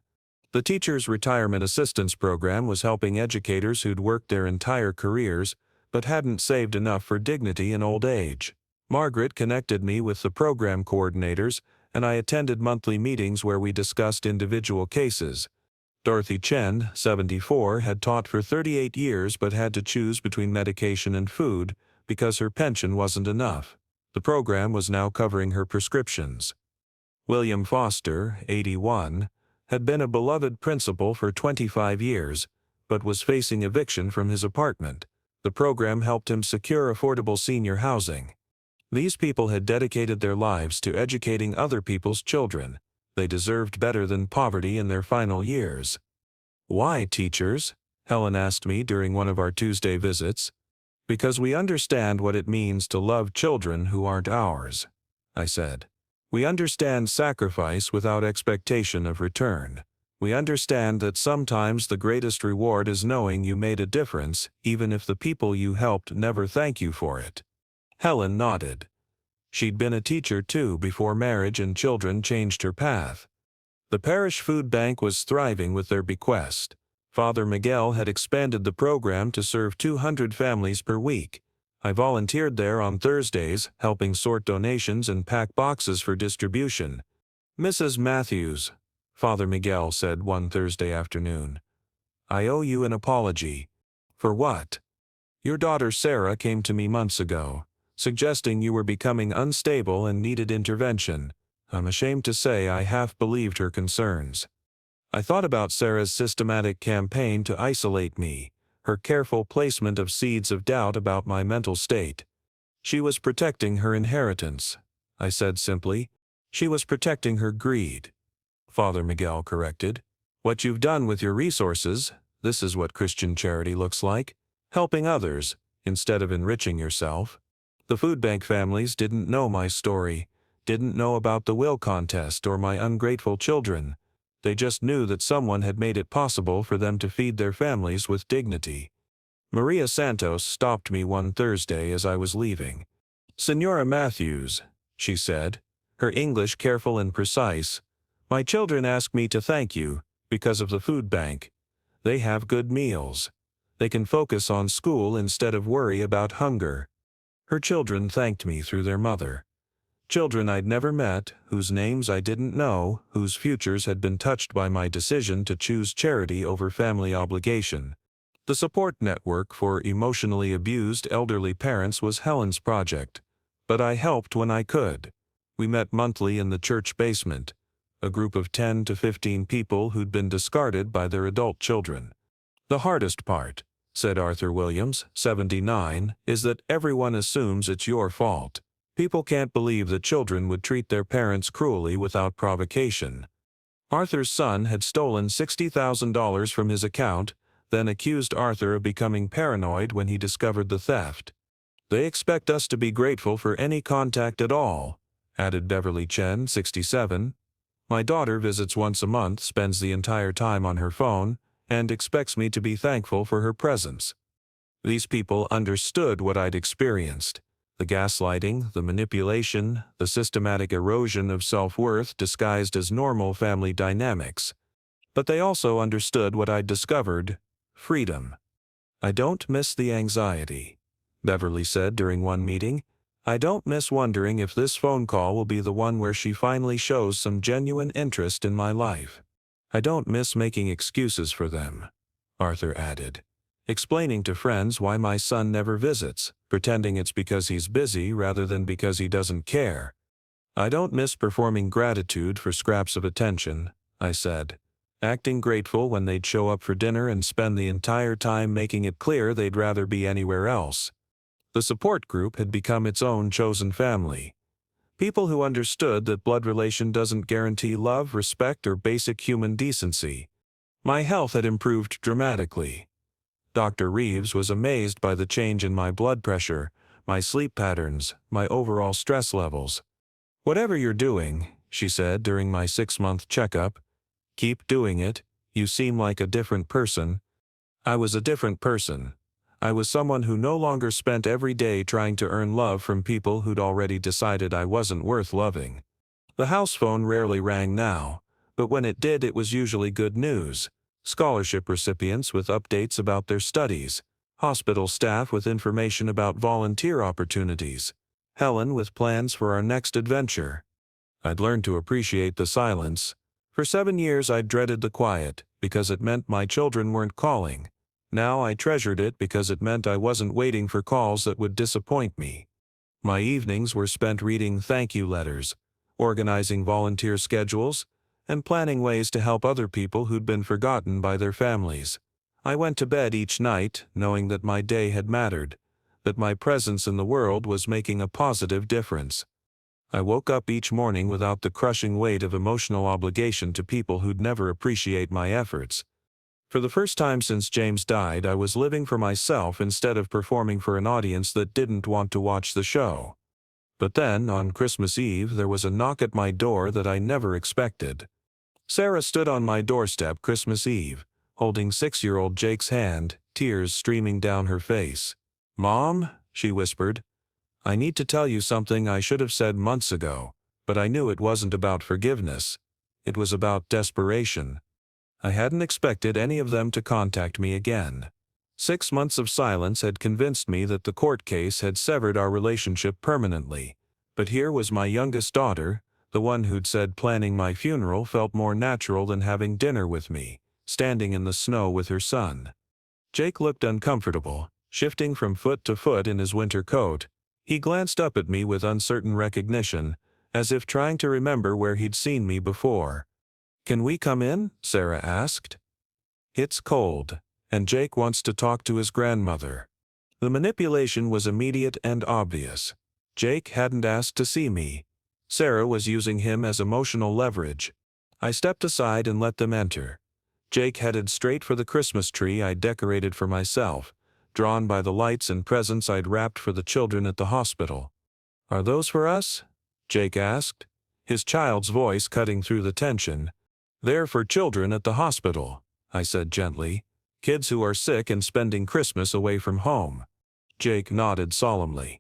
The Teachers' Retirement Assistance Program was helping educators who'd worked their entire careers but hadn't saved enough for dignity in old age. Margaret connected me with the program coordinators, and I attended monthly meetings where we discussed individual cases. Dorothy Chen, 74, had taught for 38 years but had to choose between medication and food because her pension wasn't enough. The program was now covering her prescriptions. William Foster, 81, had been a beloved principal for 25 years, but was facing eviction from his apartment. The program helped him secure affordable senior housing. These people had dedicated their lives to educating other people's children. They deserved better than poverty in their final years. "Why, teachers?" Helen asked me during one of our Tuesday visits. "Because we understand what it means to love children who aren't ours," I said. "We understand sacrifice without expectation of return. We understand that sometimes the greatest reward is knowing you made a difference, even if the people you helped never thank you for it." Helen nodded. She'd been a teacher too before marriage and children changed her path. The parish food bank was thriving with their bequest. Father Miguel had expanded the program to serve 200 families per week. I volunteered there on Thursdays, helping sort donations and pack boxes for distribution. "Mrs. Matthews," Father Miguel said one Thursday afternoon, "I owe you an apology." "For what?" "Your daughter Sarah came to me months ago, suggesting you were becoming unstable and needed intervention. I'm ashamed to say I half believed her concerns. I thought about Sarah's systematic campaign to isolate me, her careful placement of seeds of doubt about my mental state. She was protecting her inheritance," I said simply. "She was protecting her greed." Father Miguel corrected. "What you've done with your resources, this is what Christian charity looks like. Helping others, instead of enriching yourself." The food bank families didn't know my story, didn't know about the will contest or my ungrateful children. They just knew that someone had made it possible for them to feed their families with dignity. Maria Santos stopped me one Thursday as I was leaving. "Senora Matthews," she said, her English careful and precise, "my children ask me to thank you because of the food bank. They have good meals. They can focus on school instead of worry about hunger." Her children thanked me through their mother. Children I'd never met, whose names I didn't know, whose futures had been touched by my decision to choose charity over family obligation. The support network for emotionally abused elderly parents was Helen's project, but I helped when I could. We met monthly in the church basement. a group of 10 to 15 people who'd been discarded by their adult children. The hardest part, said Arthur Williams, 79, is that everyone assumes it's your fault. People can't believe that children would treat their parents cruelly without provocation. Arthur's son had stolen $60,000 from his account, then accused Arthur of becoming paranoid when he discovered the theft. They expect us to be grateful for any contact at all, added Beverly Chen, 67. My daughter visits once a month, spends the entire time on her phone, and expects me to be thankful for her presence. These people understood what I'd experienced. The gaslighting, the manipulation, the systematic erosion of self-worth disguised as normal family dynamics. But they also understood what I'd discovered: freedom. I don't miss the anxiety, Beverly said during one meeting. I don't miss wondering if this phone call will be the one where she finally shows some genuine interest in my life. I don't miss making excuses for them, Arthur added, explaining to friends why my son never visits, pretending it's because he's busy rather than because he doesn't care. I don't miss performing gratitude for scraps of attention, I said, acting grateful when they'd show up for dinner and spend the entire time making it clear they'd rather be anywhere else. The support group had become its own chosen family. People who understood that blood relation doesn't guarantee love, respect, or basic human decency. My health had improved dramatically. Dr. Reeves was amazed by the change in my blood pressure, my sleep patterns, my overall stress levels. Whatever you're doing, she said during my 6-month checkup, keep doing it. You seem like a different person. I was a different person. I was someone who no longer spent every day trying to earn love from people who'd already decided I wasn't worth loving. The house phone rarely rang now, but when it did, it was usually good news. Scholarship recipients with updates about their studies, hospital staff with information about volunteer opportunities, Helen with plans for our next adventure. I'd learned to appreciate the silence. For 7 years I'd dreaded the quiet, because it meant my children weren't calling. Now I treasured it because it meant I wasn't waiting for calls that would disappoint me. My evenings were spent reading thank you letters, organizing volunteer schedules, and planning ways to help other people who'd been forgotten by their families. I went to bed each night knowing that my day had mattered, that my presence in the world was making a positive difference. I woke up each morning without the crushing weight of emotional obligation to people who'd never appreciate my efforts. For the first time since James died, I was living for myself instead of performing for an audience that didn't want to watch the show. But then, on Christmas Eve, there was a knock at my door that I never expected. Sarah stood on my doorstep Christmas Eve, holding 6-year-old Jake's hand, tears streaming down her face. "Mom," she whispered, "I need to tell you something I should have said months ago, but I knew it wasn't about forgiveness. It was about desperation." I hadn't expected any of them to contact me again. 6 months of silence had convinced me that the court case had severed our relationship permanently. But here was my youngest daughter, the one who'd said planning my funeral felt more natural than having dinner with me, standing in the snow with her son. Jake looked uncomfortable, shifting from foot to foot in his winter coat. He glanced up at me with uncertain recognition, as if trying to remember where he'd seen me before. "Can we come in?" Sarah asked. "It's cold, and Jake wants to talk to his grandmother." The manipulation was immediate and obvious. Jake hadn't asked to see me. Sarah was using him as emotional leverage. I stepped aside and let them enter. Jake headed straight for the Christmas tree I'd decorated for myself, drawn by the lights and presents I'd wrapped for the children at the hospital. "Are those for us?" Jake asked, his child's voice cutting through the tension. "They're for children at the hospital," I said gently. "Kids who are sick and spending Christmas away from home." Jake nodded solemnly,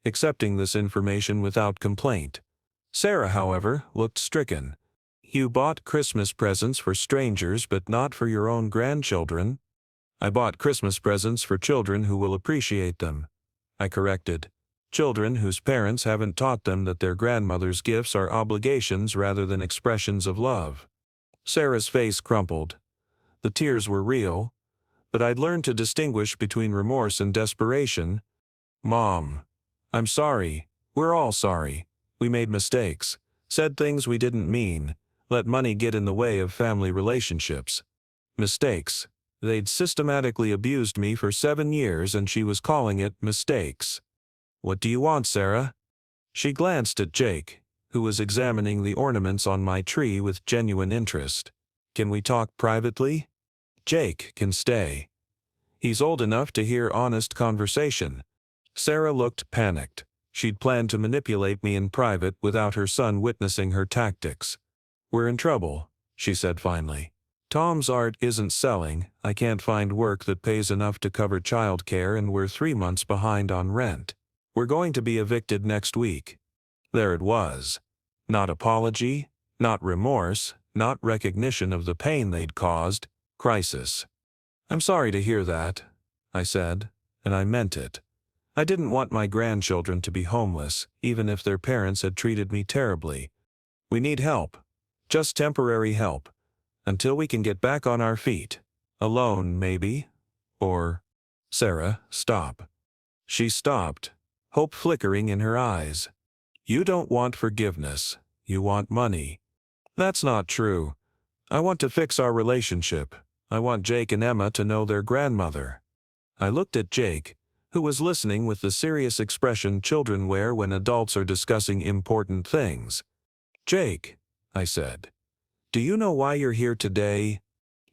accepting this information without complaint. Sarah, however, looked stricken. "You bought Christmas presents for strangers but not for your own grandchildren." "I bought Christmas presents for children who will appreciate them," I corrected. "Children whose parents haven't taught them that their grandmother's gifts are obligations rather than expressions of love." Sarah's face crumpled. The tears were real, but I'd learned to distinguish between remorse and desperation. "Mom, I'm sorry. We're all sorry. We made mistakes, said things we didn't mean. let money get in the way of family relationships. Mistakes. They'd systematically abused me for 7 years and she was calling it mistakes. What do you want, Sarah? She glanced at Jake, who was examining the ornaments on my tree with genuine interest. Can we talk privately? Jake can stay. He's old enough to hear honest conversation. Sarah looked panicked. She'd planned to manipulate me in private without her son witnessing her tactics. We're in trouble, she said finally. Tom's art isn't selling, I can't find work that pays enough to cover childcare, and we're 3 months behind on rent. We're going to be evicted next week. There it was. Not apology, not remorse, not recognition of the pain they'd caused. Crisis. I'm sorry to hear that, I said, and I meant it. I didn't want my grandchildren to be homeless, even if their parents had treated me terribly. We need help. Just temporary help. Until we can get back on our feet. Alone, maybe. Or, Sarah, stop. She stopped, hope flickering in her eyes. You don't want forgiveness. You want money. That's not true. I want to fix our relationship. I want Jake and Emma to know their grandmother. I looked at Jake, who was listening with the serious expression children wear when adults are discussing important things. Jake, I said, do you know why you're here today?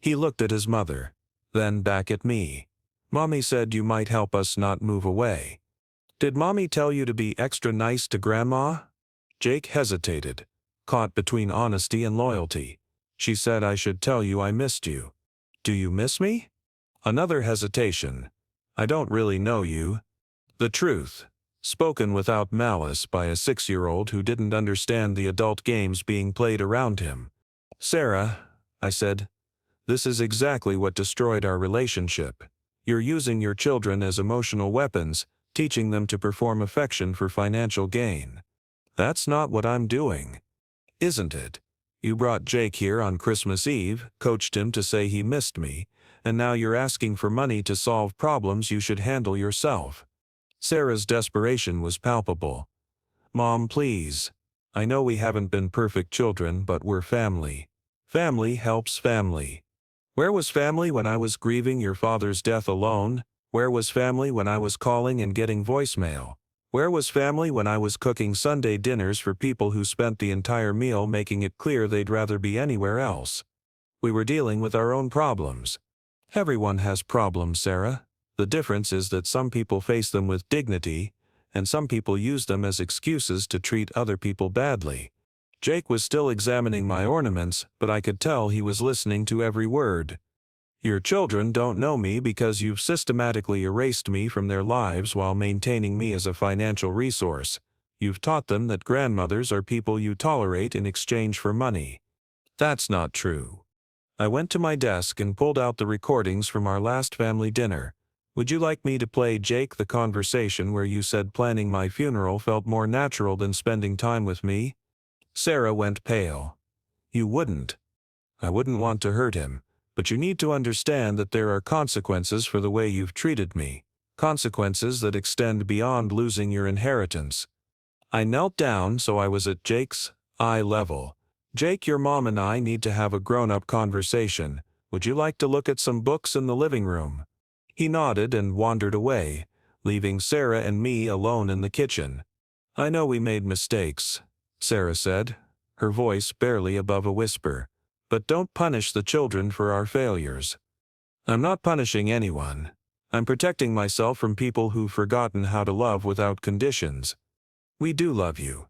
He looked at his mother, then back at me. Mommy said you might help us not move away. Did Mommy tell you to be extra nice to Grandma? Jake hesitated, caught between honesty and loyalty. She said I should tell you I missed you. Do you miss me? Another hesitation. I don't really know you. The truth, spoken without malice by a 6-year-old who didn't understand the adult games being played around him. Sarah, I said, this is exactly what destroyed our relationship. You're using your children as emotional weapons, teaching them to perform affection for financial gain. That's not what I'm doing. Isn't it? You brought Jake here on Christmas Eve, coached him to say he missed me, and now you're asking for money to solve problems you should handle yourself. Sarah's desperation was palpable. Mom, please. I know we haven't been perfect children, but we're family. Family helps family. Where was family when I was grieving your father's death alone? Where was family when I was calling and getting voicemail? Where was family when I was cooking Sunday dinners for people who spent the entire meal making it clear they'd rather be anywhere else? We were dealing with our own problems. Everyone has problems, Sarah. The difference is that some people face them with dignity, and some people use them as excuses to treat other people badly. Jake was still examining my ornaments, but I could tell he was listening to every word. Your children don't know me because you've systematically erased me from their lives while maintaining me as a financial resource. You've taught them that grandmothers are people you tolerate in exchange for money. That's not true. I went to my desk and pulled out the recordings from our last family dinner. Would you like me to play Jake the conversation where you said planning my funeral felt more natural than spending time with me? Sarah went pale. You wouldn't. I wouldn't want to hurt him. But you need to understand that there are consequences for the way you've treated me. Consequences that extend beyond losing your inheritance. I knelt down so I was at Jake's eye level. Jake, your mom and I need to have a grown-up conversation. Would you like to look at some books in the living room? He nodded and wandered away, leaving Sarah and me alone in the kitchen. I know we made mistakes, Sarah said, her voice barely above a whisper. But don't punish the children for our failures. I'm not punishing anyone. I'm protecting myself from people who've forgotten how to love without conditions. We do love you.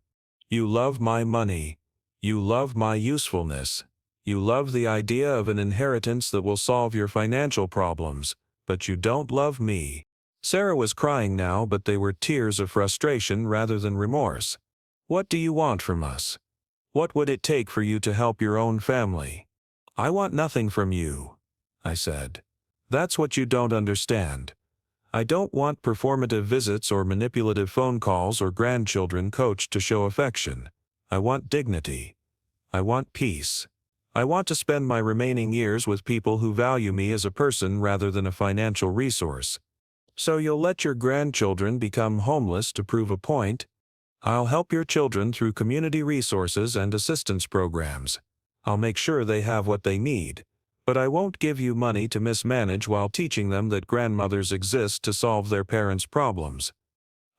You love my money. You love my usefulness. You love the idea of an inheritance that will solve your financial problems, but you don't love me. Sarah was crying now, but they were tears of frustration rather than remorse. What do you want from us? What would it take for you to help your own family? I want nothing from you, I said. That's what you don't understand. I don't want performative visits or manipulative phone calls or grandchildren coached to show affection. I want dignity. I want peace. I want to spend my remaining years with people who value me as a person rather than a financial resource. So you'll let your grandchildren become homeless to prove a point? I'll help your children through community resources and assistance programs. I'll make sure they have what they need. But I won't give you money to mismanage while teaching them that grandmothers exist to solve their parents' problems.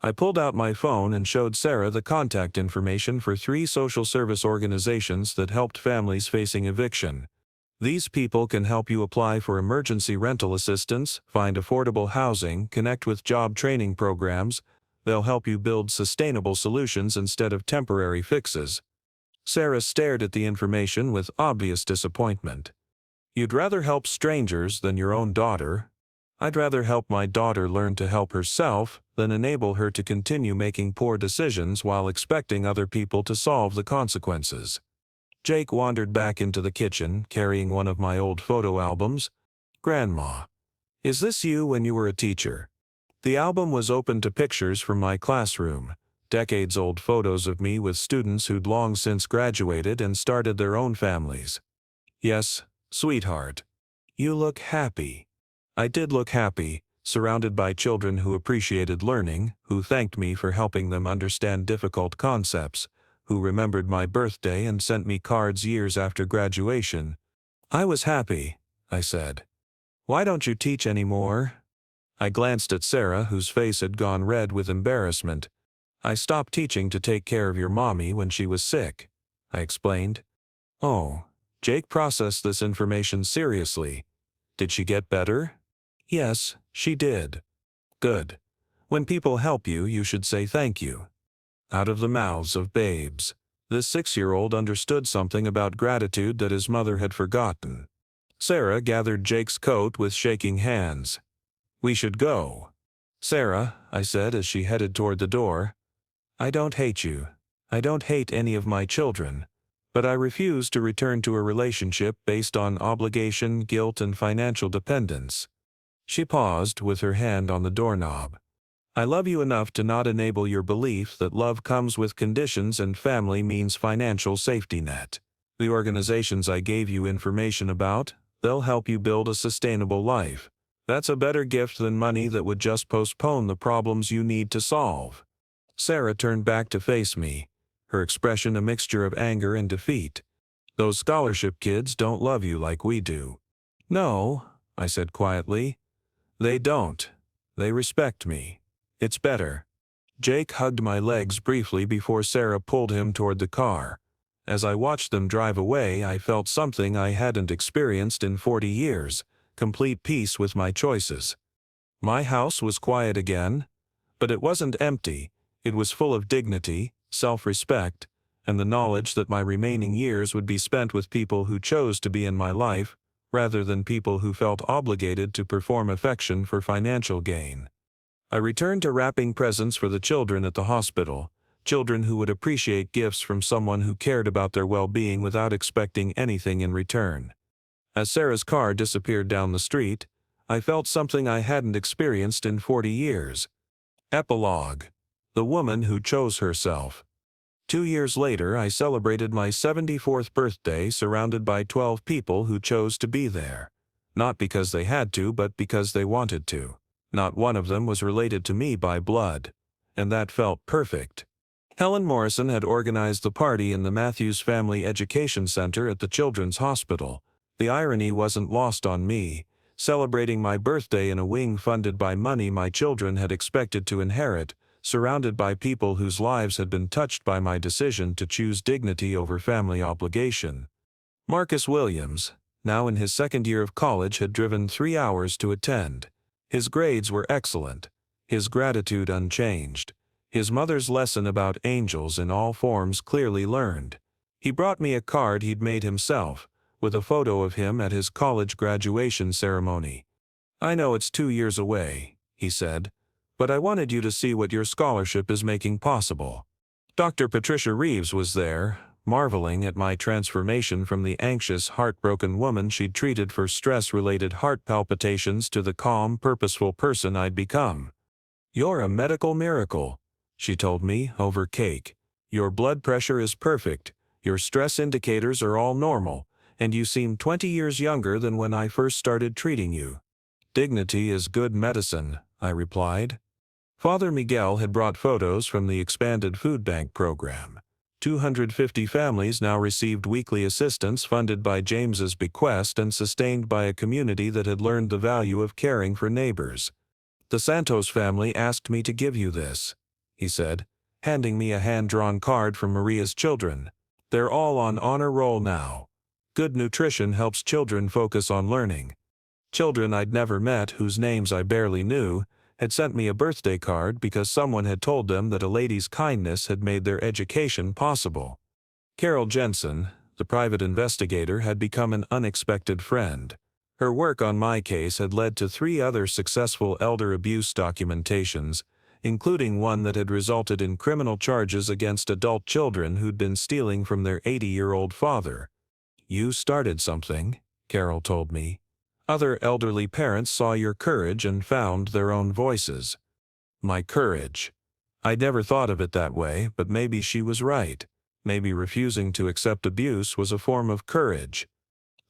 I pulled out my phone and showed Sarah the contact information for 3 social service organizations that helped families facing eviction. These people can help you apply for emergency rental assistance, find affordable housing, connect with job training programs. They'll help you build sustainable solutions instead of temporary fixes. Sarah stared at the information with obvious disappointment. You'd rather help strangers than your own daughter? I'd rather help my daughter learn to help herself than enable her to continue making poor decisions while expecting other people to solve the consequences. Jake wandered back into the kitchen, carrying one of my old photo albums. Grandma, is this you when you were a teacher? The album was open to pictures from my classroom, decades-old photos of me with students who'd long since graduated and started their own families. Yes, sweetheart. You look happy. I did look happy, surrounded by children who appreciated learning, who thanked me for helping them understand difficult concepts, who remembered my birthday and sent me cards years after graduation. I was happy, I said. Why don't you teach anymore? I glanced at Sarah, whose face had gone red with embarrassment. I stopped teaching to take care of your mommy when she was sick, I explained. Oh, Jake processed this information seriously. Did she get better? Yes, she did. Good. When people help you, you should say thank you. Out of the mouths of babes. This 6-year-old understood something about gratitude that his mother had forgotten. Sarah gathered Jake's coat with shaking hands. We should go. Sarah, I said as she headed toward the door, I don't hate you. I don't hate any of my children. But I refuse to return to a relationship based on obligation, guilt, and financial dependence. She paused with her hand on the doorknob. I love you enough to not enable your belief that love comes with conditions and family means financial safety net. The organizations I gave you information about, they'll help you build a sustainable life. That's a better gift than money that would just postpone the problems you need to solve. Sarah turned back to face me, her expression a mixture of anger and defeat. Those scholarship kids don't love you like we do. No, I said quietly. They don't. They respect me. It's better. Jake hugged my legs briefly before Sarah pulled him toward the car. As I watched them drive away, I felt something I hadn't experienced in 40 years, complete peace with my choices. My house was quiet again, but it wasn't empty. It was full of dignity, self-respect, and the knowledge that my remaining years would be spent with people who chose to be in my life, rather than people who felt obligated to perform affection for financial gain. I returned to wrapping presents for the children at the hospital, children who would appreciate gifts from someone who cared about their well-being without expecting anything in return. As Sarah's car disappeared down the street, I felt something I hadn't experienced in 40 years. Epilogue. The woman who chose herself. 2 years later, I celebrated my 74th birthday surrounded by 12 people who chose to be there. Not because they had to, but because they wanted to. Not one of them was related to me by blood. And that felt perfect. Helen Morrison had organized the party in the Matthews Family Education Center at the Children's Hospital. The irony wasn't lost on me. Celebrating my birthday in a wing funded by money my children had expected to inherit, surrounded by people whose lives had been touched by my decision to choose dignity over family obligation. Marcus Williams, now in his 2nd year of college, had driven 3 hours to attend. His grades were excellent, his gratitude unchanged, his mother's lesson about angels in all forms clearly learned. He brought me a card he'd made himself, with a photo of him at his college graduation ceremony. I know it's 2 years away, he said, but I wanted you to see what your scholarship is making possible. Dr. Patricia Reeves was there, marveling at my transformation from the anxious, heartbroken woman she'd treated for stress-related heart palpitations to the calm, purposeful person I'd become. You're a medical miracle, she told me over cake. Your blood pressure is perfect, your stress indicators are all normal, and you seem 20 years younger than when I first started treating you. Dignity is good medicine, I replied. Father Miguel had brought photos from the expanded food bank program. 250 families now received weekly assistance funded by James's bequest and sustained by a community that had learned the value of caring for neighbors. "The Santos family asked me to give you this," he said, handing me a hand-drawn card from Maria's children. "They're all on honor roll now. Good nutrition helps children focus on learning." Children I'd never met, whose names I barely knew, had sent me a birthday card because someone had told them that a lady's kindness had made their education possible. Carol Jensen, the private investigator, had become an unexpected friend. Her work on my case had led to 3 other successful elder abuse documentations, including one that had resulted in criminal charges against adult children who'd been stealing from their 80-year-old father. "You started something," Carol told me. "Other elderly parents saw your courage and found their own voices." My courage. I'd never thought of it that way, but maybe she was right. Maybe refusing to accept abuse was a form of courage.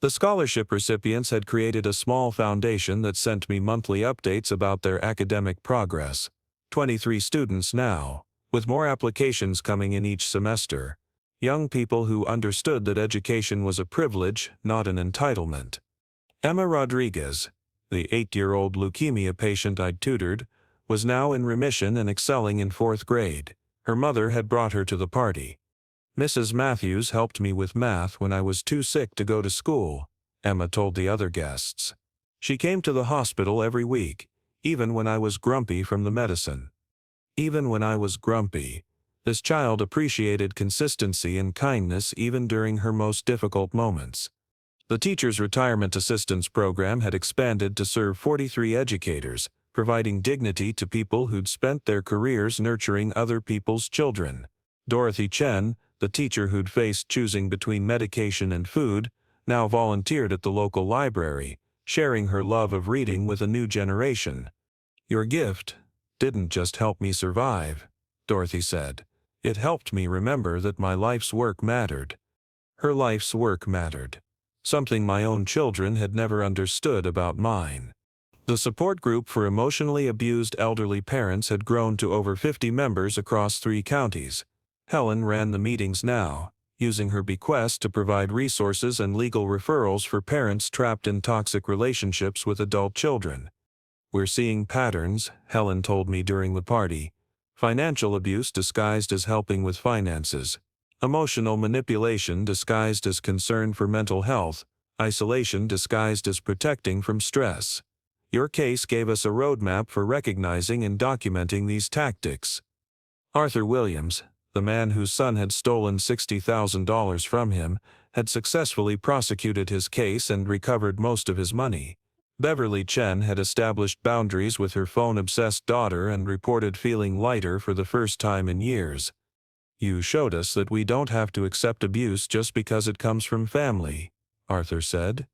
The scholarship recipients had created a small foundation that sent me monthly updates about their academic progress. 23 students now, with more applications coming in each semester. Young people who understood that education was a privilege, not an entitlement. Emma Rodriguez, the 8-year-old leukemia patient I'd tutored, was now in remission and excelling in 4th grade. Her mother had brought her to the party. "Mrs. Matthews helped me with math when I was too sick to go to school," Emma told the other guests. "She came to the hospital every week, even when I was grumpy from the medicine." Even when I was grumpy. This child appreciated consistency and kindness even during her most difficult moments. The Teachers' Retirement Assistance Program had expanded to serve 43 educators, providing dignity to people who'd spent their careers nurturing other people's children. Dorothy Chen, the teacher who'd faced choosing between medication and food, now volunteered at the local library, sharing her love of reading with a new generation. "Your gift didn't just help me survive," Dorothy said. "It helped me remember that my life's work mattered." Her life's work mattered. Something my own children had never understood about mine. The support group for emotionally abused elderly parents had grown to over 50 members across 3 counties. Helen ran the meetings now, using her bequest to provide resources and legal referrals for parents trapped in toxic relationships with adult children. "We're seeing patterns," Helen told me during the party. "Financial abuse disguised as helping with finances. Emotional manipulation disguised as concern for mental health. Isolation disguised as protecting from stress. Your case gave us a roadmap for recognizing and documenting these tactics." Arthur Williams, the man whose son had stolen $60,000 from him, had successfully prosecuted his case and recovered most of his money. Beverly Chen had established boundaries with her phone-obsessed daughter and reported feeling lighter for the first time in years. "You showed us that we don't have to accept abuse just because it comes from family," Arthur said.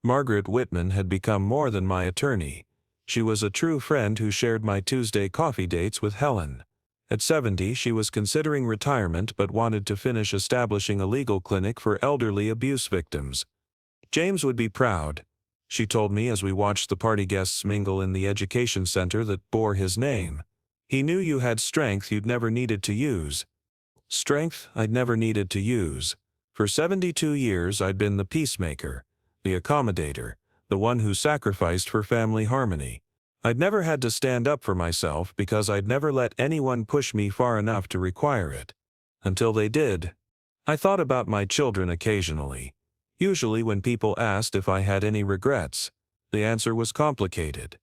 Margaret Whitman had become more than my attorney. She was a true friend who shared my Tuesday coffee dates with Helen. At 70, she was considering retirement but wanted to finish establishing a legal clinic for elderly abuse victims. "James would be proud," she told me as we watched the party guests mingle in the education center that bore his name. "He knew you had strength you'd never needed to use." Strength I'd never needed to use. For 72 years I'd been the peacemaker, the accommodator, the one who sacrificed for family harmony. I'd never had to stand up for myself because I'd never let anyone push me far enough to require it. Until they did. I thought about my children occasionally. Usually when people asked if I had any regrets, the answer was complicated.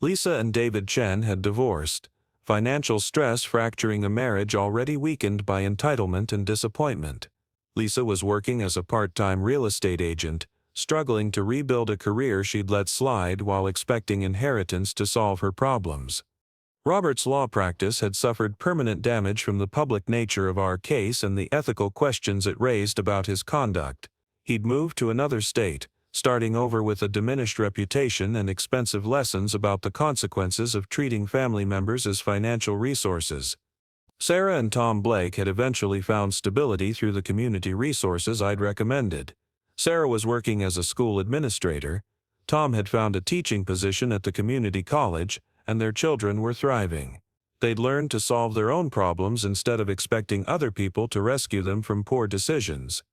Lisa and David Chen had divorced, financial stress fracturing a marriage already weakened by entitlement and disappointment. Lisa was working as a part-time real estate agent, struggling to rebuild a career she'd let slide while expecting inheritance to solve her problems. Robert's law practice had suffered permanent damage from the public nature of our case and the ethical questions it raised about his conduct. He'd moved to another state, starting over with a diminished reputation and expensive lessons about the consequences of treating family members as financial resources. Sarah and Tom Blake had eventually found stability through the community resources I'd recommended. Sarah was working as a school administrator. Tom had found a teaching position at the community college, and their children were thriving. They'd learn to solve their own problems instead of expecting other people to rescue them from poor decisions.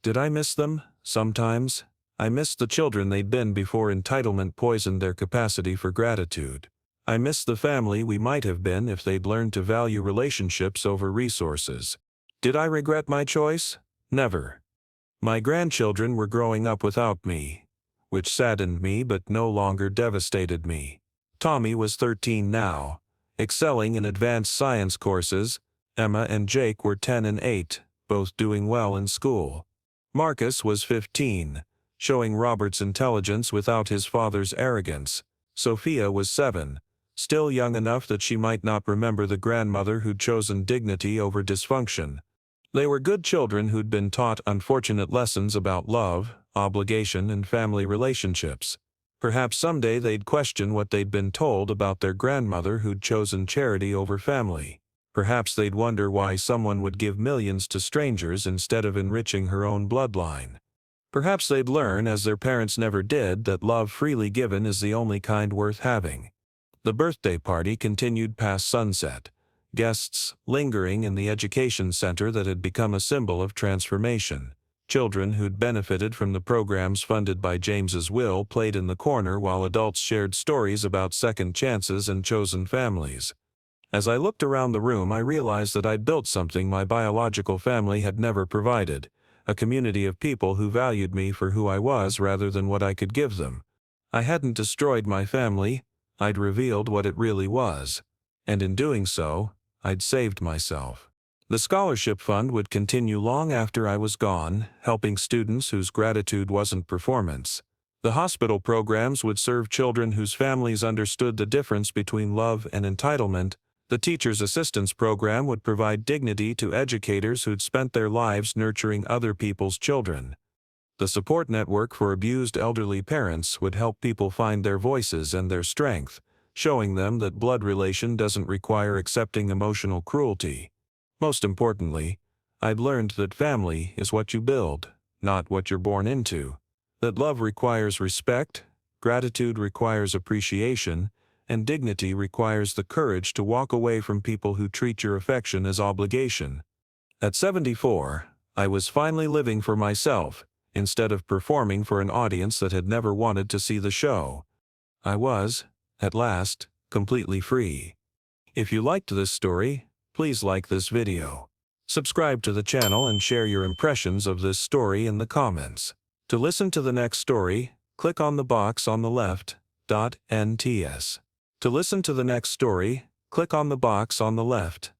Did I miss them? Sometimes. I missed the children they'd been before entitlement poisoned their capacity for gratitude. I missed the family we might have been if they'd learned to value relationships over resources. Did I regret my choice? Never. My grandchildren were growing up without me, which saddened me but no longer devastated me. Tommy was 13 now, excelling in advanced science courses. Emma and Jake were 10 and 8, both doing well in school. Marcus was 15, showing Robert's intelligence without his father's arrogance. Sophia was 7, still young enough that she might not remember the grandmother who'd chosen dignity over dysfunction. They were good children who'd been taught unfortunate lessons about love, obligation, and family relationships. Perhaps someday they'd question what they'd been told about their grandmother who'd chosen charity over family. Perhaps they'd wonder why someone would give millions to strangers instead of enriching her own bloodline. Perhaps they'd learn, as their parents never did, that love freely given is the only kind worth having. The birthday party continued past sunset, guests lingering in the education center that had become a symbol of transformation. Children who'd benefited from the programs funded by James's will played in the corner while adults shared stories about second chances and chosen families. As I looked around the room, I realized that I'd built something my biological family had never provided, a community of people who valued me for who I was rather than what I could give them. I hadn't destroyed my family, I'd revealed what it really was. And in doing so, I'd saved myself. The scholarship fund would continue long after I was gone, helping students whose gratitude wasn't performance. The hospital programs would serve children whose families understood the difference between love and entitlement. The teacher's assistance program would provide dignity to educators who'd spent their lives nurturing other people's children. The support network for abused elderly parents would help people find their voices and their strength, showing them that blood relation doesn't require accepting emotional cruelty. Most importantly, I'd learned that family is what you build, not what you're born into. That love requires respect, gratitude requires appreciation, and dignity requires the courage to walk away from people who treat your affection as obligation. At 74, I was finally living for myself, instead of performing for an audience that had never wanted to see the show. I was, at last, completely free. If you liked this story, please like this video. Subscribe to the channel and share your impressions of this story in the comments. To listen to the next story, click on the box on the left. .nts. To listen to the next story, click on the box on the left.